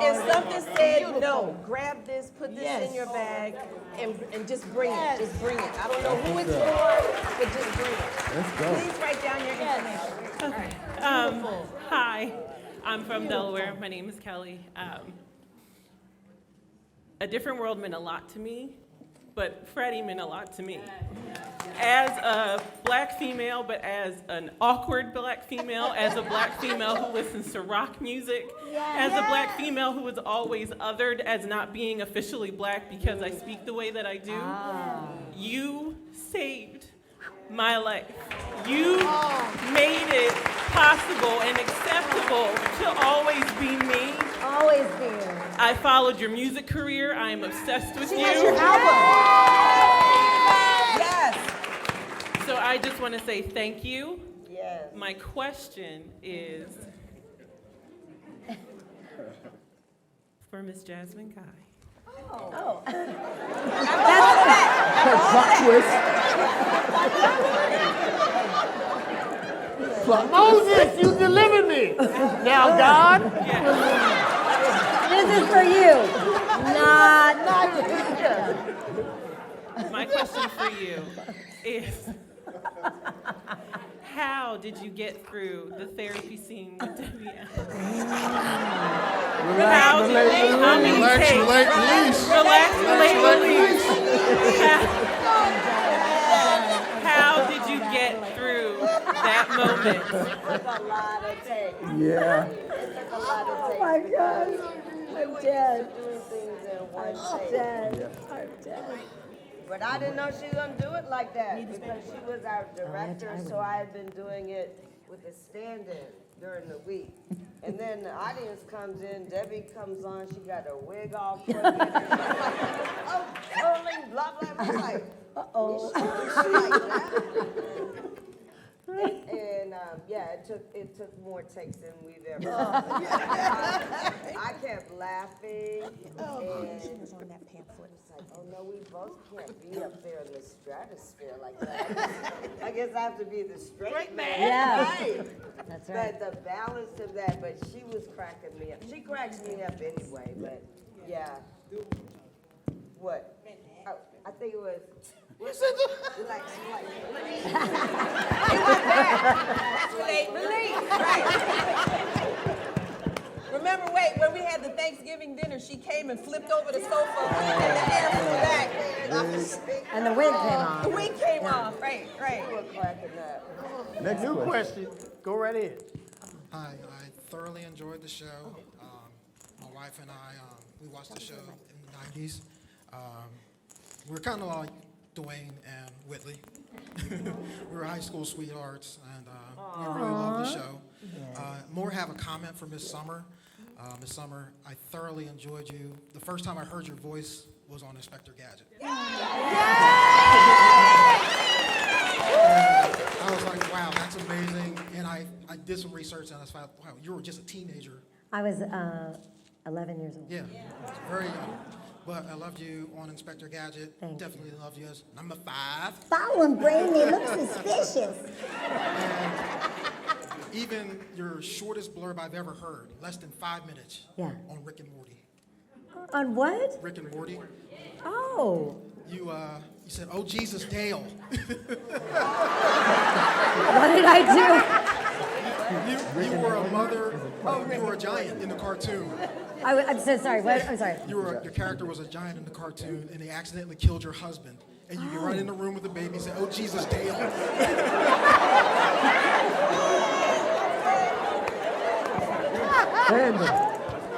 If something said no, grab this, put this in your bag, and just bring it. Just bring it. I don't know who it's for, but just bring it. Let's go. Please write down your information. Okay. Hi, I'm from Delaware. My name is Kelly. A Different World meant a lot to me, but Freddie meant a lot to me. As a black female, but as an awkward black female, as a black female who listens to rock music, as a black female who is always othered as not being officially black because I speak the way that I do, you saved my life. You made it possible and acceptable to always be me. Always be here. I followed your music career. I am obsessed with you. She has your album. Yes. So I just want to say thank you. Yes. My question is for Miss Jasmine Guy. Oh. Her plot twist. Moses, you delivered me. Now, God. This is for you. Not My question for you is, how did you get through the therapy scene with Debbie Allen? How did you get through that moment? It took a lot of takes. Yeah. It took a lot of takes. Oh my God. I'm dead. Doing things in one I'm take. dead. I'm dead. But I didn't know she was gonna do it like that because she was our director, so I had been doing it with a stand-in during the week. And then the audience comes in, Debbie comes on, she got her wig all crooked. Oh, curling, blah, blah, blah. Like, uh-oh. Like that. And yeah, it took more takes than we've ever done. I kept laughing, and she was on that pamphlet. It's like, oh no, we both can't be up there in the stratosphere like that. I guess I have to be the straight man. Yeah. Right. That's right. But the balance of that, but she was cracking me up. She cracks me up anyway, but yeah. What? Oh, I think it was. Relax. It was that. Relate. Right. Remember, when we had the Thanksgiving dinner, she came and flipped over the sofa, and the hair flew back. And the wig came off. The wig came off. Right. We were cracking up. Next New question. Go right ahead. Hi, I thoroughly enjoyed the show. My wife and I, we watched the show in the 90s. We're kind of like Dwayne and Whitley. We were high school sweethearts, and we really loved the show. More have a comment for Miss Summer. Miss Summer, I thoroughly enjoyed you. The first time I heard your voice was on Inspector Gadget. I was like, wow, that's amazing. And I did some research, and I found, wow, you were just a teenager. I was 11 years old. Yeah, very young. But I loved you on Inspector Gadget. Thank you. Definitely loved you as number 5. Following Brainy looks suspicious. And even your shortest blurb I've ever heard, less than 5 minutes, Yeah. on Rick and Morty. On what? Rick and Morty. Oh. You said, "Oh Jesus, Dale." What did I You were a mother. You were a giant in the cartoon. I'm so sorry. What? I'm sorry. Your character was a giant in the cartoon, and they accidentally killed your husband. And you run in the room with the baby and say, "Oh Jesus, Dale."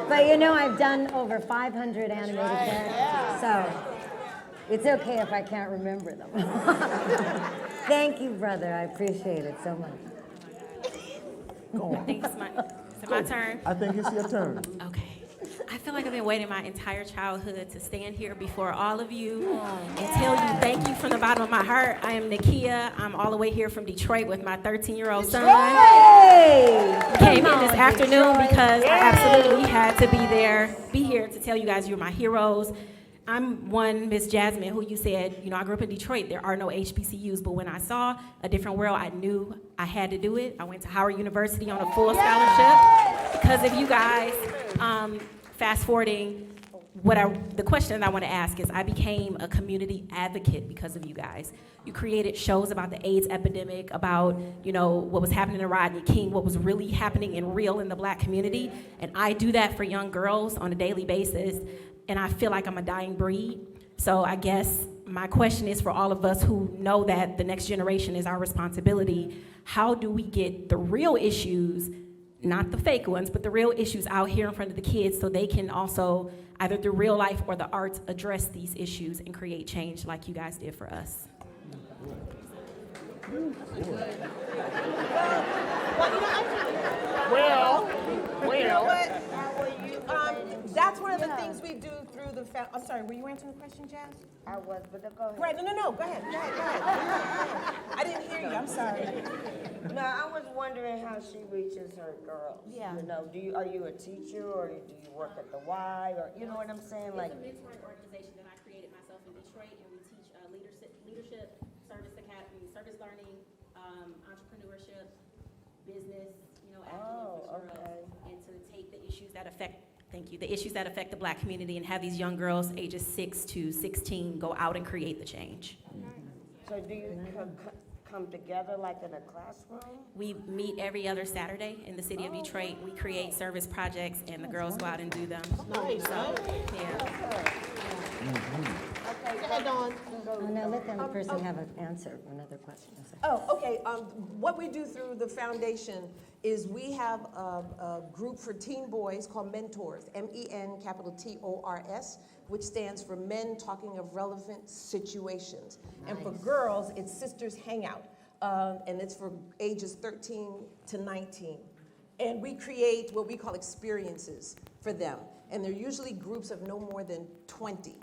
But you know, I've done over 500 animated characters, so it's okay if I can't remember them. Thank you, brother. I appreciate it so much. I think it's my turn. I think it's your turn. Okay. I feel like I've been waiting my entire childhood to stand here before all of you and tell you thank you from the bottom of my heart. I am Nakia. I'm all the way here from Detroit with my 13-year-old son. Came in this afternoon because I absolutely had to be here to tell you guys you're my heroes. I'm one Miss Jasmine who you said, you know, I grew up in Detroit. There are no HBCUs, but when I saw a different world, I knew I had to do it. I went to Howard University on a full scholarship because of you guys. Fast forwarding, the question that I want to ask is, I became a community advocate because of you guys. You created shows about the AIDS epidemic, about, you know, what was happening to Rodney King, what was really happening in the Black community, and I do that for young girls on a daily basis, and I feel like I'm a dying breed. So I guess my question is for all of us who know that the next generation is our responsibility, how do we get the real issues, not the fake ones, but the real issues out here in front of the kids so they can also, either through real life or the arts, address these issues and create change like you guys did for us? That's one of the things we do through the. I'm sorry, were you answering the question, Jazz? I was, but go ahead. Right, no, go ahead. I didn't hear you, I'm sorry. No, I was wondering how she reaches her girls. Yeah. You know, are you a teacher or do you work at the Y or you know what I'm saying? It's a mentoring organization that I created myself in Detroit, and we teach leadership, service academy, service learning, entrepreneurship, business, you know, academic girls, and to take the issues that affect. Thank you. The issues that affect the Black community and have these young girls ages 6 to 16 go out and create the change. So do you come together like in a classroom? We meet every other Saturday in the city of Detroit. We create service projects and the girls go out and do them. Nice. So, yeah. Okay, go ahead, Dawnn. Oh, no, let the person have an answer, another question. Oh, okay. What we do through the foundation is we have a group for teen boys called Mentors, MEN-TORS, which stands for Men Talking of Relevant Situations. Nice. And for girls, it's Sisters Hangout, and it's for ages 13 to 19. And we create what we call experiences for them. And they're usually groups of no more than 20.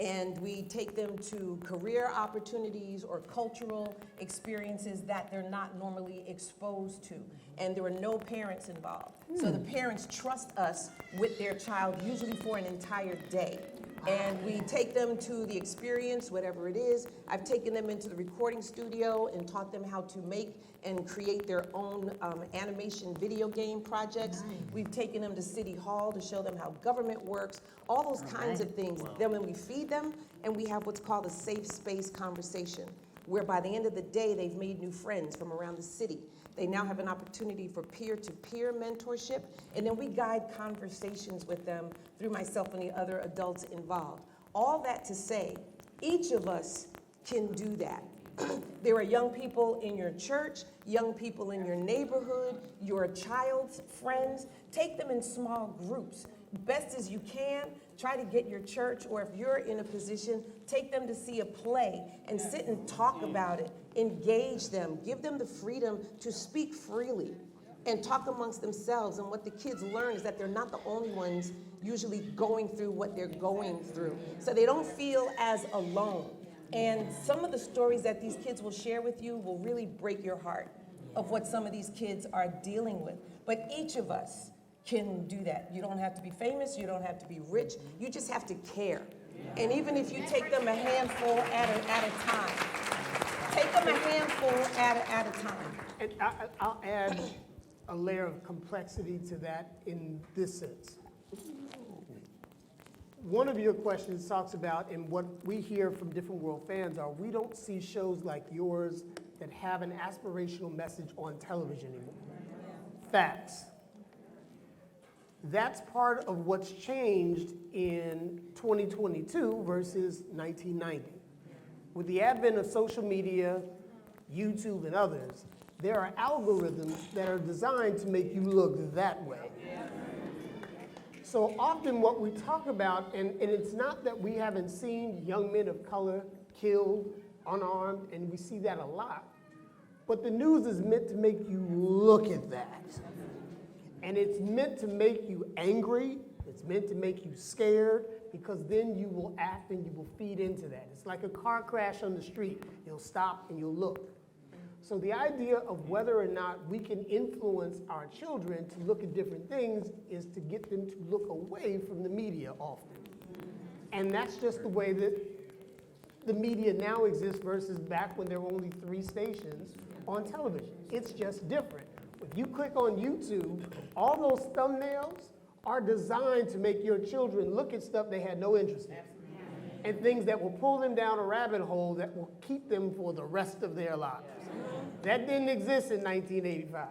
And we take them to career opportunities or cultural experiences that they're not normally exposed to. And there are no parents involved. So the parents trust us with their child, usually for an entire day. And we take them to the experience, whatever it is. I've taken them into the recording studio and taught them how to make and create their own animation video game projects. Nice. We've taken them to City Hall to show them how government works, all those kinds of things. Then when we feed them, and we have what's called a safe space conversation, where by the end of the day, they've made new friends from around the city. They now have an opportunity for peer-to-peer mentorship, and then we guide conversations with them through myself and the other adults involved. All that to say, each of us can do that. There are young people in your church, young people in your neighborhood, your child's friends. Take them in small groups. Best as you can, try to get your church, or if you're in a position, take them to see a play and sit and talk about it. Engage them. Give them the freedom to speak freely and talk amongst themselves. And what the kids learn is that they're not the only ones usually going through what they're going through. So they don't feel as alone. And some of the stories that these kids will share with you will really break your heart of what some of these kids are dealing with. But each of us can do that. You don't have to be famous, you don't have to be rich, you just have to care. And even if you take them a handful at a time, take them a handful at a time. And I'll add a layer of complexity to that in this sense. one of your questions talks about, and what we hear from different world fans are, we don't see shows like yours that have an aspirational message on television anymore. Facts. That's part of what's changed in 2022 versus 1990. With the advent of social media, YouTube, and others, there are algorithms that are designed to make you look that way. So often what we talk about, and it's not that we haven't seen young men of color killed, unarmed, and we see that a lot, but the news is meant to make you look at that. And it's meant to make you angry, it's meant to make you scared, because then you will act and you will feed into that. It's like a car crash on the street. You'll stop and you'll look. So the idea of whether or not we can influence our children to look at different things is to get them to look away from the media often. And that's just the way that the media now exists versus back when there were only 3 stations on television. It's just different. If you click on YouTube, all those thumbnails are designed to make your children look at stuff they had no interest in. And things that will pull them down a rabbit hole that will keep them for the rest of their lives. That didn't exist in 1985.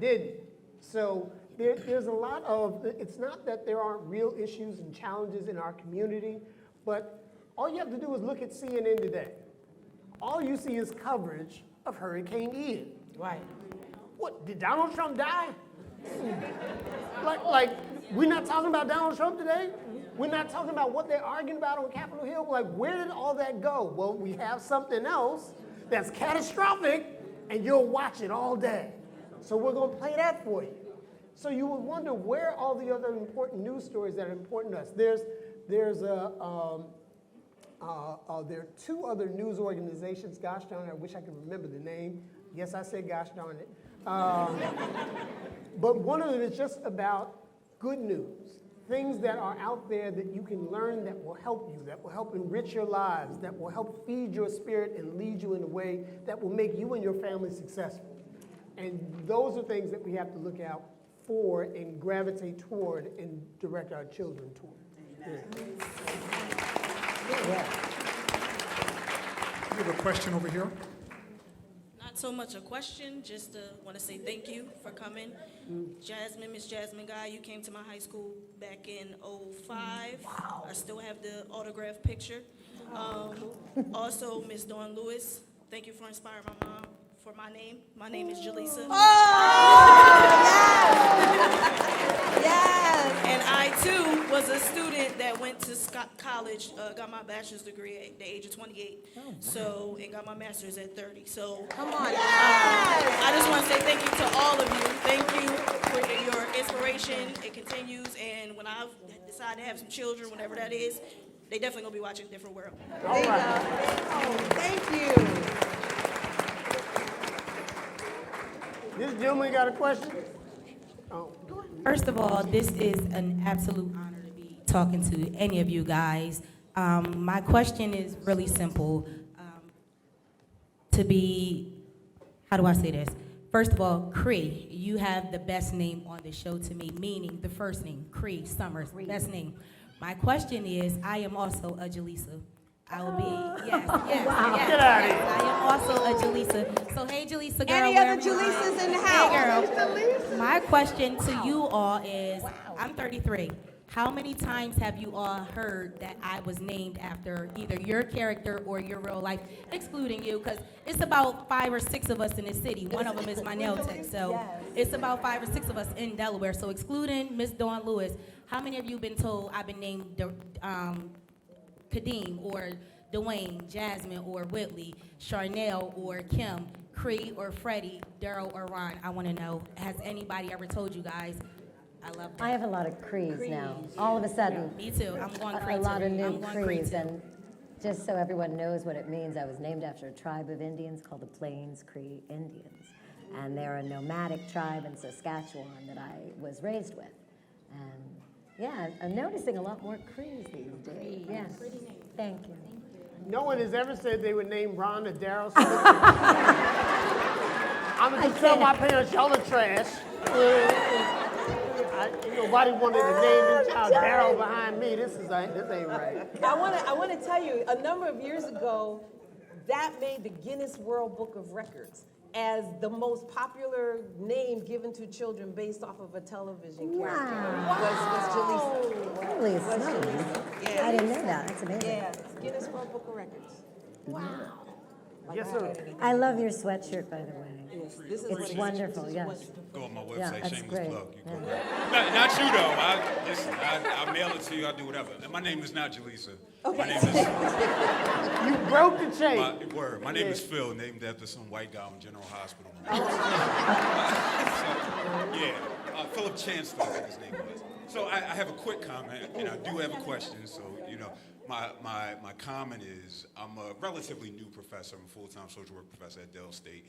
Didn't. So there's a lot of, it's not that there aren't real issues and challenges in our community, but all you have to do is look at CNN today. All you see is coverage of Hurricane Ian. Right. What, did Donald Trump die? like, we're not talking about Donald Trump today? We're not talking about what they're arguing about on Capitol Hill? Like, where did all that go? Well, we have something else that's catastrophic, and you'll watch it all day. So we're going to play that for you. So you would wonder where are all the other important news stories that are important to us. There are 2 other news organizations. Gosh darn it, I wish I could remember the name. Yes, I said gosh darn it. But one of them is just about good news. Things that are out there that you can learn that will help you, that will help enrich your lives, that will help feed your spirit and lead you in a way that will make you and your family successful. And those are things that we have to look out for and gravitate toward and direct our children toward. Yeah. We have a question over here. Not so much a question, just want to say thank you for coming. Jasmine, Miss Jasmine Guy, you came to my high school back in '05. Wow. I still have the autographed picture. Also, Miss Dawnn Lewis, thank you for inspiring my mom for my name. My name is Jaleesa. Yes! And I, too, was a student that went to college, got my bachelor's degree at the age of 28, so, and got my master's at 30. So, come on. I just want to say thank you to all of you. Thank you for your inspiration. It continues, and when I decide to have some children, whenever that is, they definitely going to be watching Different World. All right. Thank you. This gentleman got a question? Oh. First of all, this is an absolute honor to be talking to any of you guys. My question is really simple. How do I say this? First of all, Cree, you have the best name on the show to me, meaning the first name, Cree Summers, best name. My question is, I am also a Jaleesa. I will be, yes. Wow. Get out of here. I am also a Jaleesa. So, hey, Jaleesa girl. Any other Jaleesas in the house? Hey, girl. My question to you all is, I'm 33. How many times have you all heard that I was named after either your character or your real life, excluding you? Because it's about 5 or 6 of us in the city. One of them is my nail tech. So it's about 5 or 6 of us in Delaware. So excluding Miss Dawnn Lewis, how many of you been told I've been named Kadeem or Dwayne, Jasmine or Whitley, Charnele or Kim, Cree or Freddie, Darryl or Ron? I want to know, has anybody ever told you guys? I love them. I have a lot of Crees now. All of a sudden. Me too. I'm going Cree. A lot of new Cree Crees. too. And just so everyone knows what it means, I was named after a tribe of Indians called the Plains Cree Indians. And they're a nomadic tribe in Saskatchewan that I was raised with. And yeah, I'm noticing a lot more Crees these days. Yes. Thank you. No one has ever said they would name Ron or Darryl. I'm going to tell my parents, y'all are trash. Nobody wanted to name their child Darryl behind me. This ain't right. I want to tell you, a number of years ago, that made the Guinness World Book of Records as the most popular name given to children based off of a television character. Was Jaleesa. Holy smokes. Yeah. I didn't know that. That's amazing. Yeah, Guinness World Book of Records. Wow. Yes, sir. I love your sweatshirt, by the way. Yes, this is It's wonderful, yes. Go on my website, Yeah, that's shameless great. plug. You go Yeah. right. Not you though. I mail it to you. I do whatever. And my name is not Jaleesa. Okay. My name is. You broke the chain. My name is Phil, named after some white guy in General Hospital. Philip Chancellor, I think his name was. So I have a quick comment, and I do have a question. So my comment is, I'm a relatively new professor. I'm a full-time social work professor at Dell State,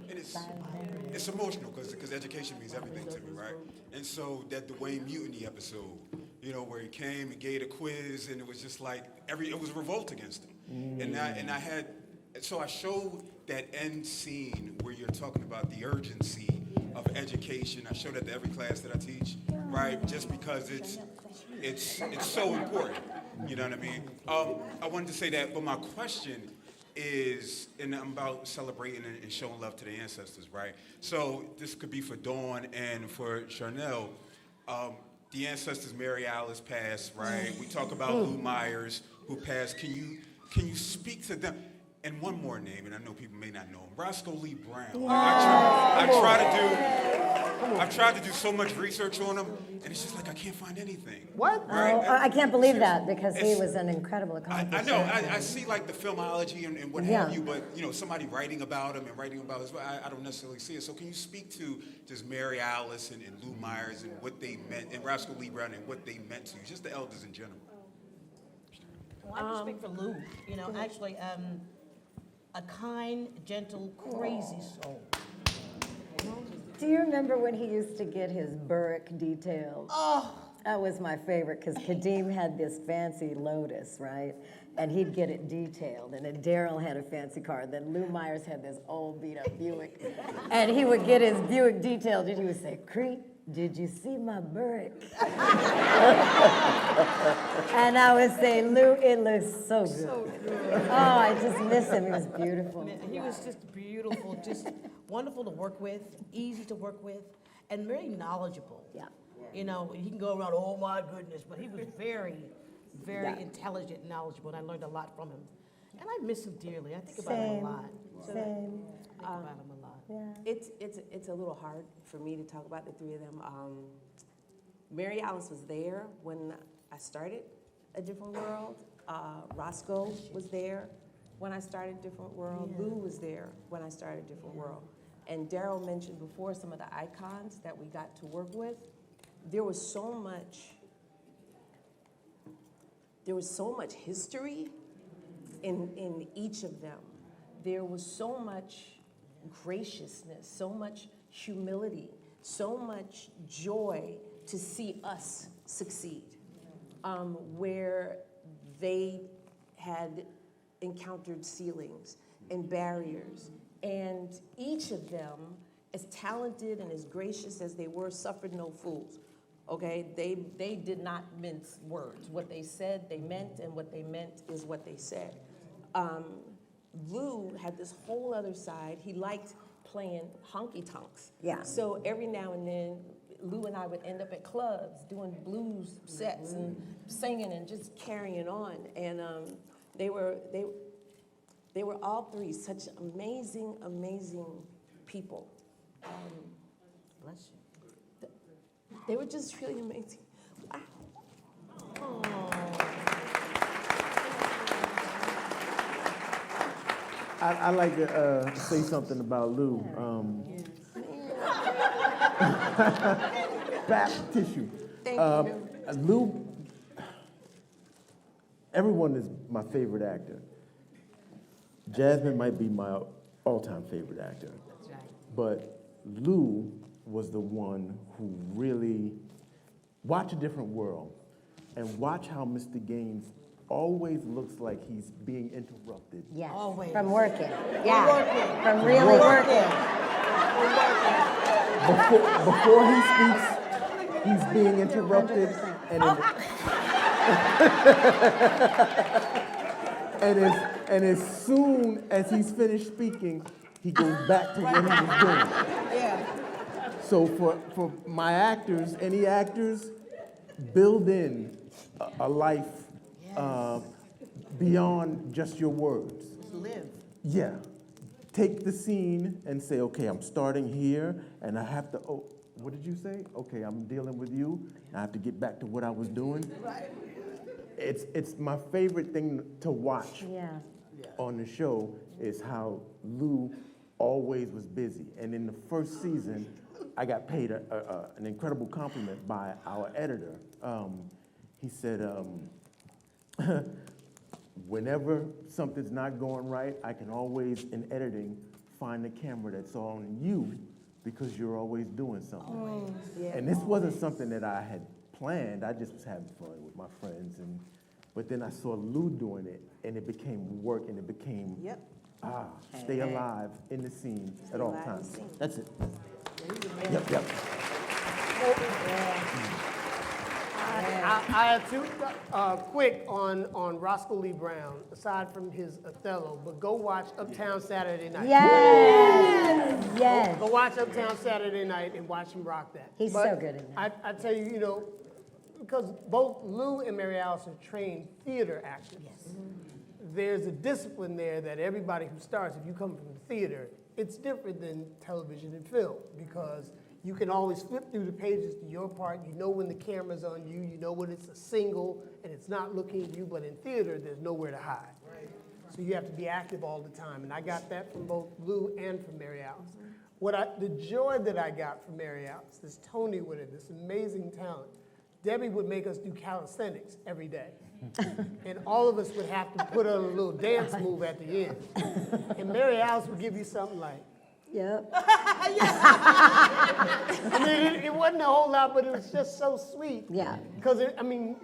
and it's emotional because education means everything to me, right? And so that Dwayne Mutiny episode, where he came and gave a quiz, and it was just like it was a revolt against him. So I showed that end scene where you're talking about the urgency of education. I show that to every class that I teach, right? Just because it's so important. You know what I mean? I wanted to say that, but my question is, and I'm about celebrating and showing love to the ancestors, right? So this could be for Dawnn and for Charnele. The ancestors, Mary Alice passed, right? We talk about Lou Myers, who passed. Can you speak to them? And one more name, and I know people may not know him, Roscoe Lee Brown. I've tried to do so much research on him, and it's just like I can't find anything. What? Right? Oh, I can't believe that because he was an incredible accomplishment. I know. I see like the filmology and what have you, but somebody writing about him and writing about his. I don't necessarily see it. So can you speak to just Mary Alice and Lou Myers and what they meant, and Roscoe Lee Brown and what they meant to you, just the elders in general? Well, I can speak for Lou. Actually, a kind, gentle, crazy soul. Do you remember when he used to get his burrick detailed? Oh. That was my favorite because Kadeem had this fancy Lotus, right? And he'd get it detailed. And then Darryl had a fancy car. Then Lou Myers had this old beat up Buick. And he would get his Buick detailed and he would say, Cree, did you see my burrick? And I would say, Lou, it looks so good. So good. Oh, I just miss him. He was beautiful. He was just beautiful, just wonderful to work with, easy to work with, and very knowledgeable. Yeah. He can go around, oh my goodness, but he was very, very intelligent and knowledgeable, and I learned a lot from him. And I miss him dearly. I think about him a lot. Same. I think about him a lot. Yeah. It's a little hard for me to talk about the three of them. Mary Alice was there when I started A Different World. Roscoe was there when I started Different World. Yeah. Lou was there when I started Different World. And Darryl mentioned before some of the icons that we got to work with. There was so much history in each of them. There was so much graciousness, so much humility, so much joy to see us succeed, where they had encountered ceilings and barriers, and each of them, as talented and as gracious as they were, suffered no fools. Okay, they did not mince words. What they said, they meant, and what they meant is what they said. Lou had this whole other side. He liked playing honky-tonks. Yeah. So every now and then, Lou and I would end up at clubs doing blues sets and singing and just carrying on. And they were all three such amazing, amazing people. Bless you. They were just really amazing. Wow. I'd like to say something about Lou. Back tissue. Thank you. Lou, everyone is my favorite actor. Jasmine might be my all-time favorite actor. That's right. But Lou was the one who really watch A Different World and watch how Mr. Gaines always looks like he's being interrupted. Yes, Always. from working. From Yeah, working. from really working. Before he speaks, he's being interrupted, and as soon as he's finished speaking, he goes back to what he was doing. Yeah. So for my actors, any actors, build in a life beyond just your words. Live. Yeah. Take the scene and say, okay, I'm starting here, and I have to, oh, what did you say? Okay, I'm dealing with you, and I have to get back to what I was doing. Right. It's my favorite thing to watch on the show is how Lou always was busy. And in the first season, I got paid an incredible compliment by our editor. He said, whenever something's not going right, I can always, in editing, find the camera that's on you because you're always doing something. And this wasn't something that I had planned. I just was having fun with my friends. But then I saw Lou doing it, and it became work, and it became, stay alive in the scene at all times. That's it. Yep. I have two quick on Roscoe Lee Brown, aside from his Othello, but go watch Uptown Saturday Night. Yes. Go watch Uptown Saturday Night and watch him rock that. He's so good in that. I tell you, because both Lou and Mary Alice are trained theater actors. Yes. There's a discipline there that everybody who starts, if you come from the theater, it's different than television and film because you can always flip through the pages to your part. You know when the camera's on you. You know when it's a single and it's not looking at you. But in theater, there's nowhere to hide. Right. So you have to be active all the time. And I got that from both Lou and from Mary Alice. The joy that I got from Mary Alice, this Tony with it, this amazing talent. Debbie would make us do calisthenics every day. And all of us would have to put on a little dance move at the end. And Mary Alice would give you something like, yep. I mean, it wasn't a whole lot, but it was just so sweet. Yeah. Because,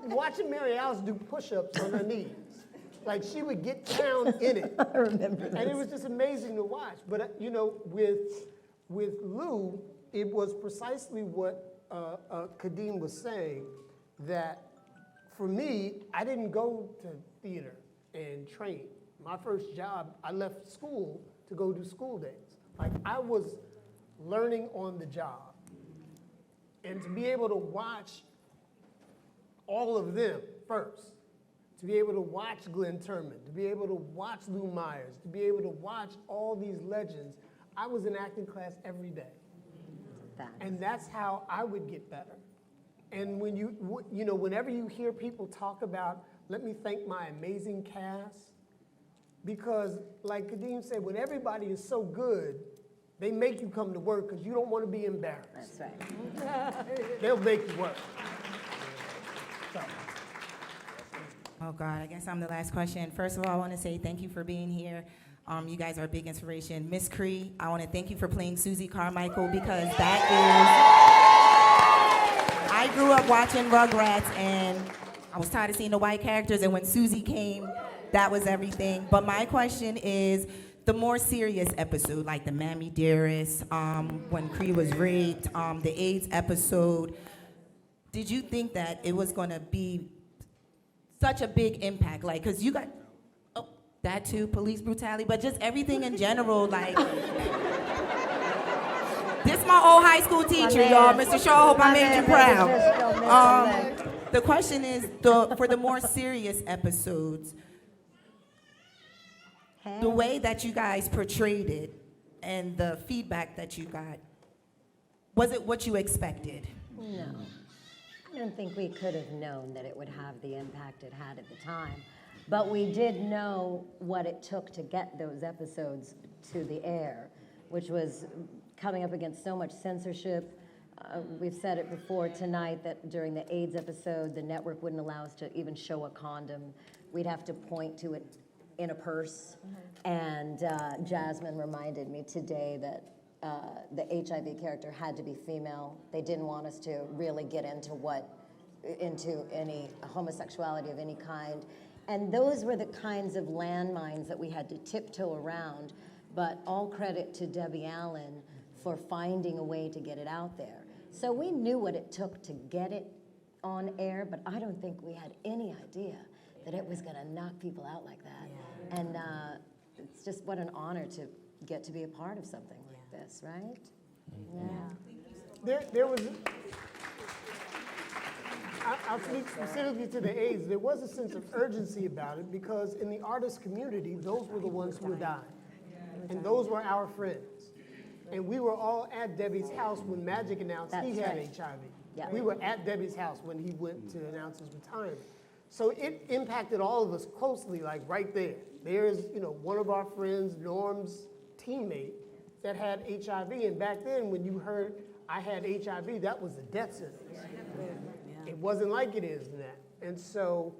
watching Mary Alice do push-ups on her knees, like she would get down in it. I remember this. And it was just amazing to watch. But, with Lou, it was precisely what Kadeem was saying, that for me, I didn't go to theater and train. My first job, I left school to go do school days. Like, I was learning on the job. And to be able to watch all of them first, to be able to watch Glenn Turman, to be able to watch Lou Myers, to be able to watch all these legends, I was in acting class every day. And that's how I would get better. And when whenever you hear people talk about, let me thank my amazing cast, because like Kadeem said, when everybody is so good, they make you come to work because you don't want to be embarrassed. That's right. They'll make you work. So. Oh God, I guess I'm the last question. First of all, I want to say thank you for being here. You guys are a big inspiration. Miss Cree, I want to thank you for playing Susie Carmichael because that is, I grew up watching Rugrats and I was tired of seeing the white characters, and when Susie came, that was everything. But my question is, the more serious episode, like the Mammy Dearest, when Cree was raped, the AIDS episode, did you think that it was gonna be such a big impact? Like, cause you got, that too, police brutality, but just everything in general, like. This my old high school teacher, y'all. Mr. Shaw, hope I made you proud. The question is, for the more serious episodes, the way that you guys portrayed it and the feedback that you got, was it what you expected? No. I don't think we could have known that it would have the impact it had at the time. But we did know what it took to get those episodes to the air, which was coming up against so much censorship. We've said it before tonight that during the AIDS episode, the network wouldn't allow us to even show a condom. We'd have to point to it in a purse. And Jasmine reminded me today that the HIV character had to be female. They didn't want us to really get into any homosexuality of any kind. And those were the kinds of landmines that we had to tiptoe around, but all credit to Debbie Allen for finding a way to get it out there. So we knew what it took to get it on air, but I don't think we had any idea that it was gonna knock people out like that. Yeah. And it's just what an honor to get to be a part of something like this, right? Yeah. There was, I'll speak specifically to the AIDS, there was a sense of urgency about it because in the artist community, those were the ones who were dying. And those were our friends. And we were all at Debbie's house when Magic announced he had HIV. Yeah. We were at Debbie's house when he went to announce his retirement. So it impacted all of us closely, like right there. There's, one of our friends, Norm's teammate, that had HIV. And back then, when you heard I had HIV, that was a death sentence. It wasn't like it is now. And so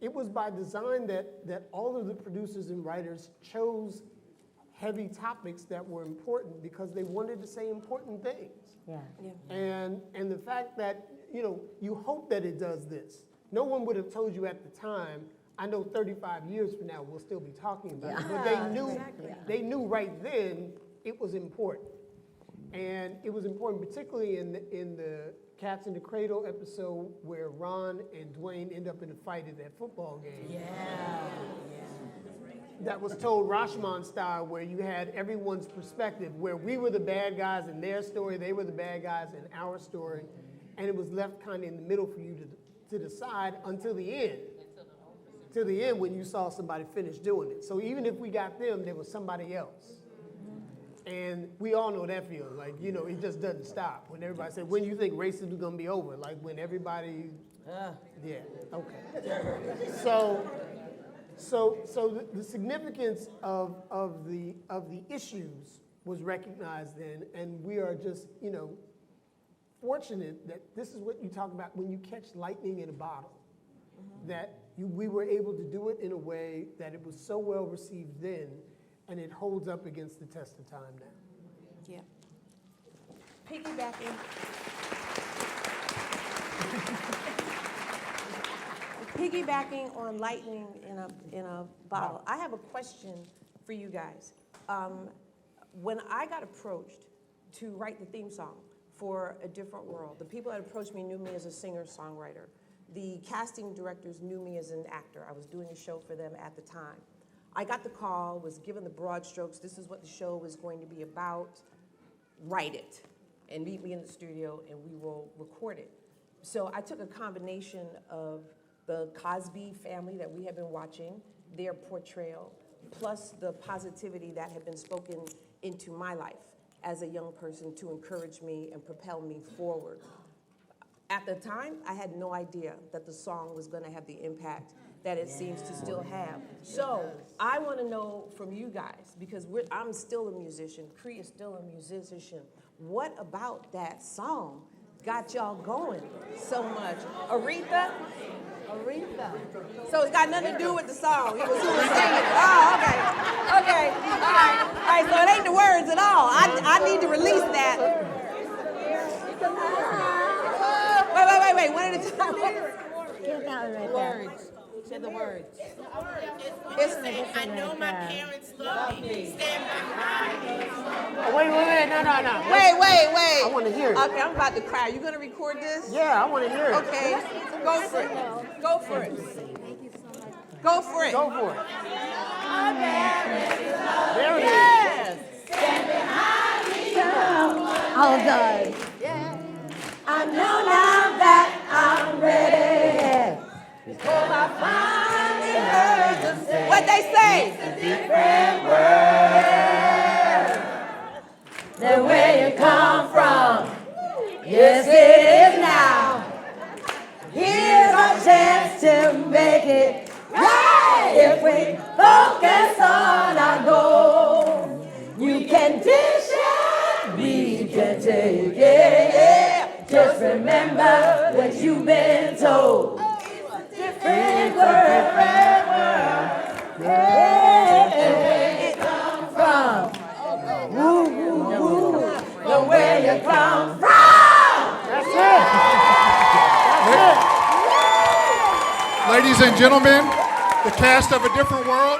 it was by design that all of the producers and writers chose heavy topics that were important because they wanted to say important things. Yeah. And the fact that, you hope that it does this. No one would have told you at the time, I know 35 years from now we'll still be talking about it, but they knew right then it was important. And it was important particularly in the Cats in the Cradle episode where Ron and Dwayne end up in a fight at that football game. That was told Rashomon style, where you had everyone's perspective, where we were the bad guys in their story, they were the bad guys in our story, and it was left kind of in the middle for you to decide until the end. Till the end when you saw somebody finish doing it. So even if we got them, there was somebody else. And we all know that feeling, like, it just doesn't stop. When everybody said, when you think racism is gonna be over? Like when everybody, yeah, okay. So the significance of the issues was recognized then, and we are just, fortunate that this is what you talk about when you catch lightning in a bottle. That we were able to do it in a way that it was so well received then, and it holds up against the test of time now. Yeah. Piggybacking. Piggybacking on lightning in a bottle. I have a question for you guys. When I got approached to write the theme song for A Different World, the people that approached me knew me as a singer-songwriter. The casting directors knew me as an actor. I was doing a show for them at the time. I got the call, was given the broad strokes. This is what the show was going to be about. Write it and meet me in the studio and we will record it. So I took a combination of the Cosby family that we had been watching, their portrayal, plus the positivity that had been spoken into my life as a young person to encourage me and propel me forward. At the time, I had no idea that the song was going to have the impact that it seems to still have. So I want to know from you guys, because I'm still a musician, Cree is still a musician, what about that song got y'all going so much? Aretha? So it's got nothing to do with the song. It was who was singing it. Oh, okay. Okay. All right, so it ain't the words at all. I need to release that. Wait, one at a time. Get that one right there. Words. Say the words. I know my parents love me. Stand behind me. Wait, no. Wait. I want to hear it. Okay, I'm about to cry. You gonna record this? Yeah, I want to hear it. Okay, go for it. Go for it. Go for it. Go for it. There it is. Stand behind me. All done. I know now that I'm ready. Before I finally heard them say, what they say? It's a different world than where you come from. Yes, it is now. Here's our chance to make it right. If we focus on our goal, you can dish it, we can take it. Just remember what you've been told. Different world, where you come from. Know where you come from. That's it. Ladies and gentlemen, the cast of A Different World.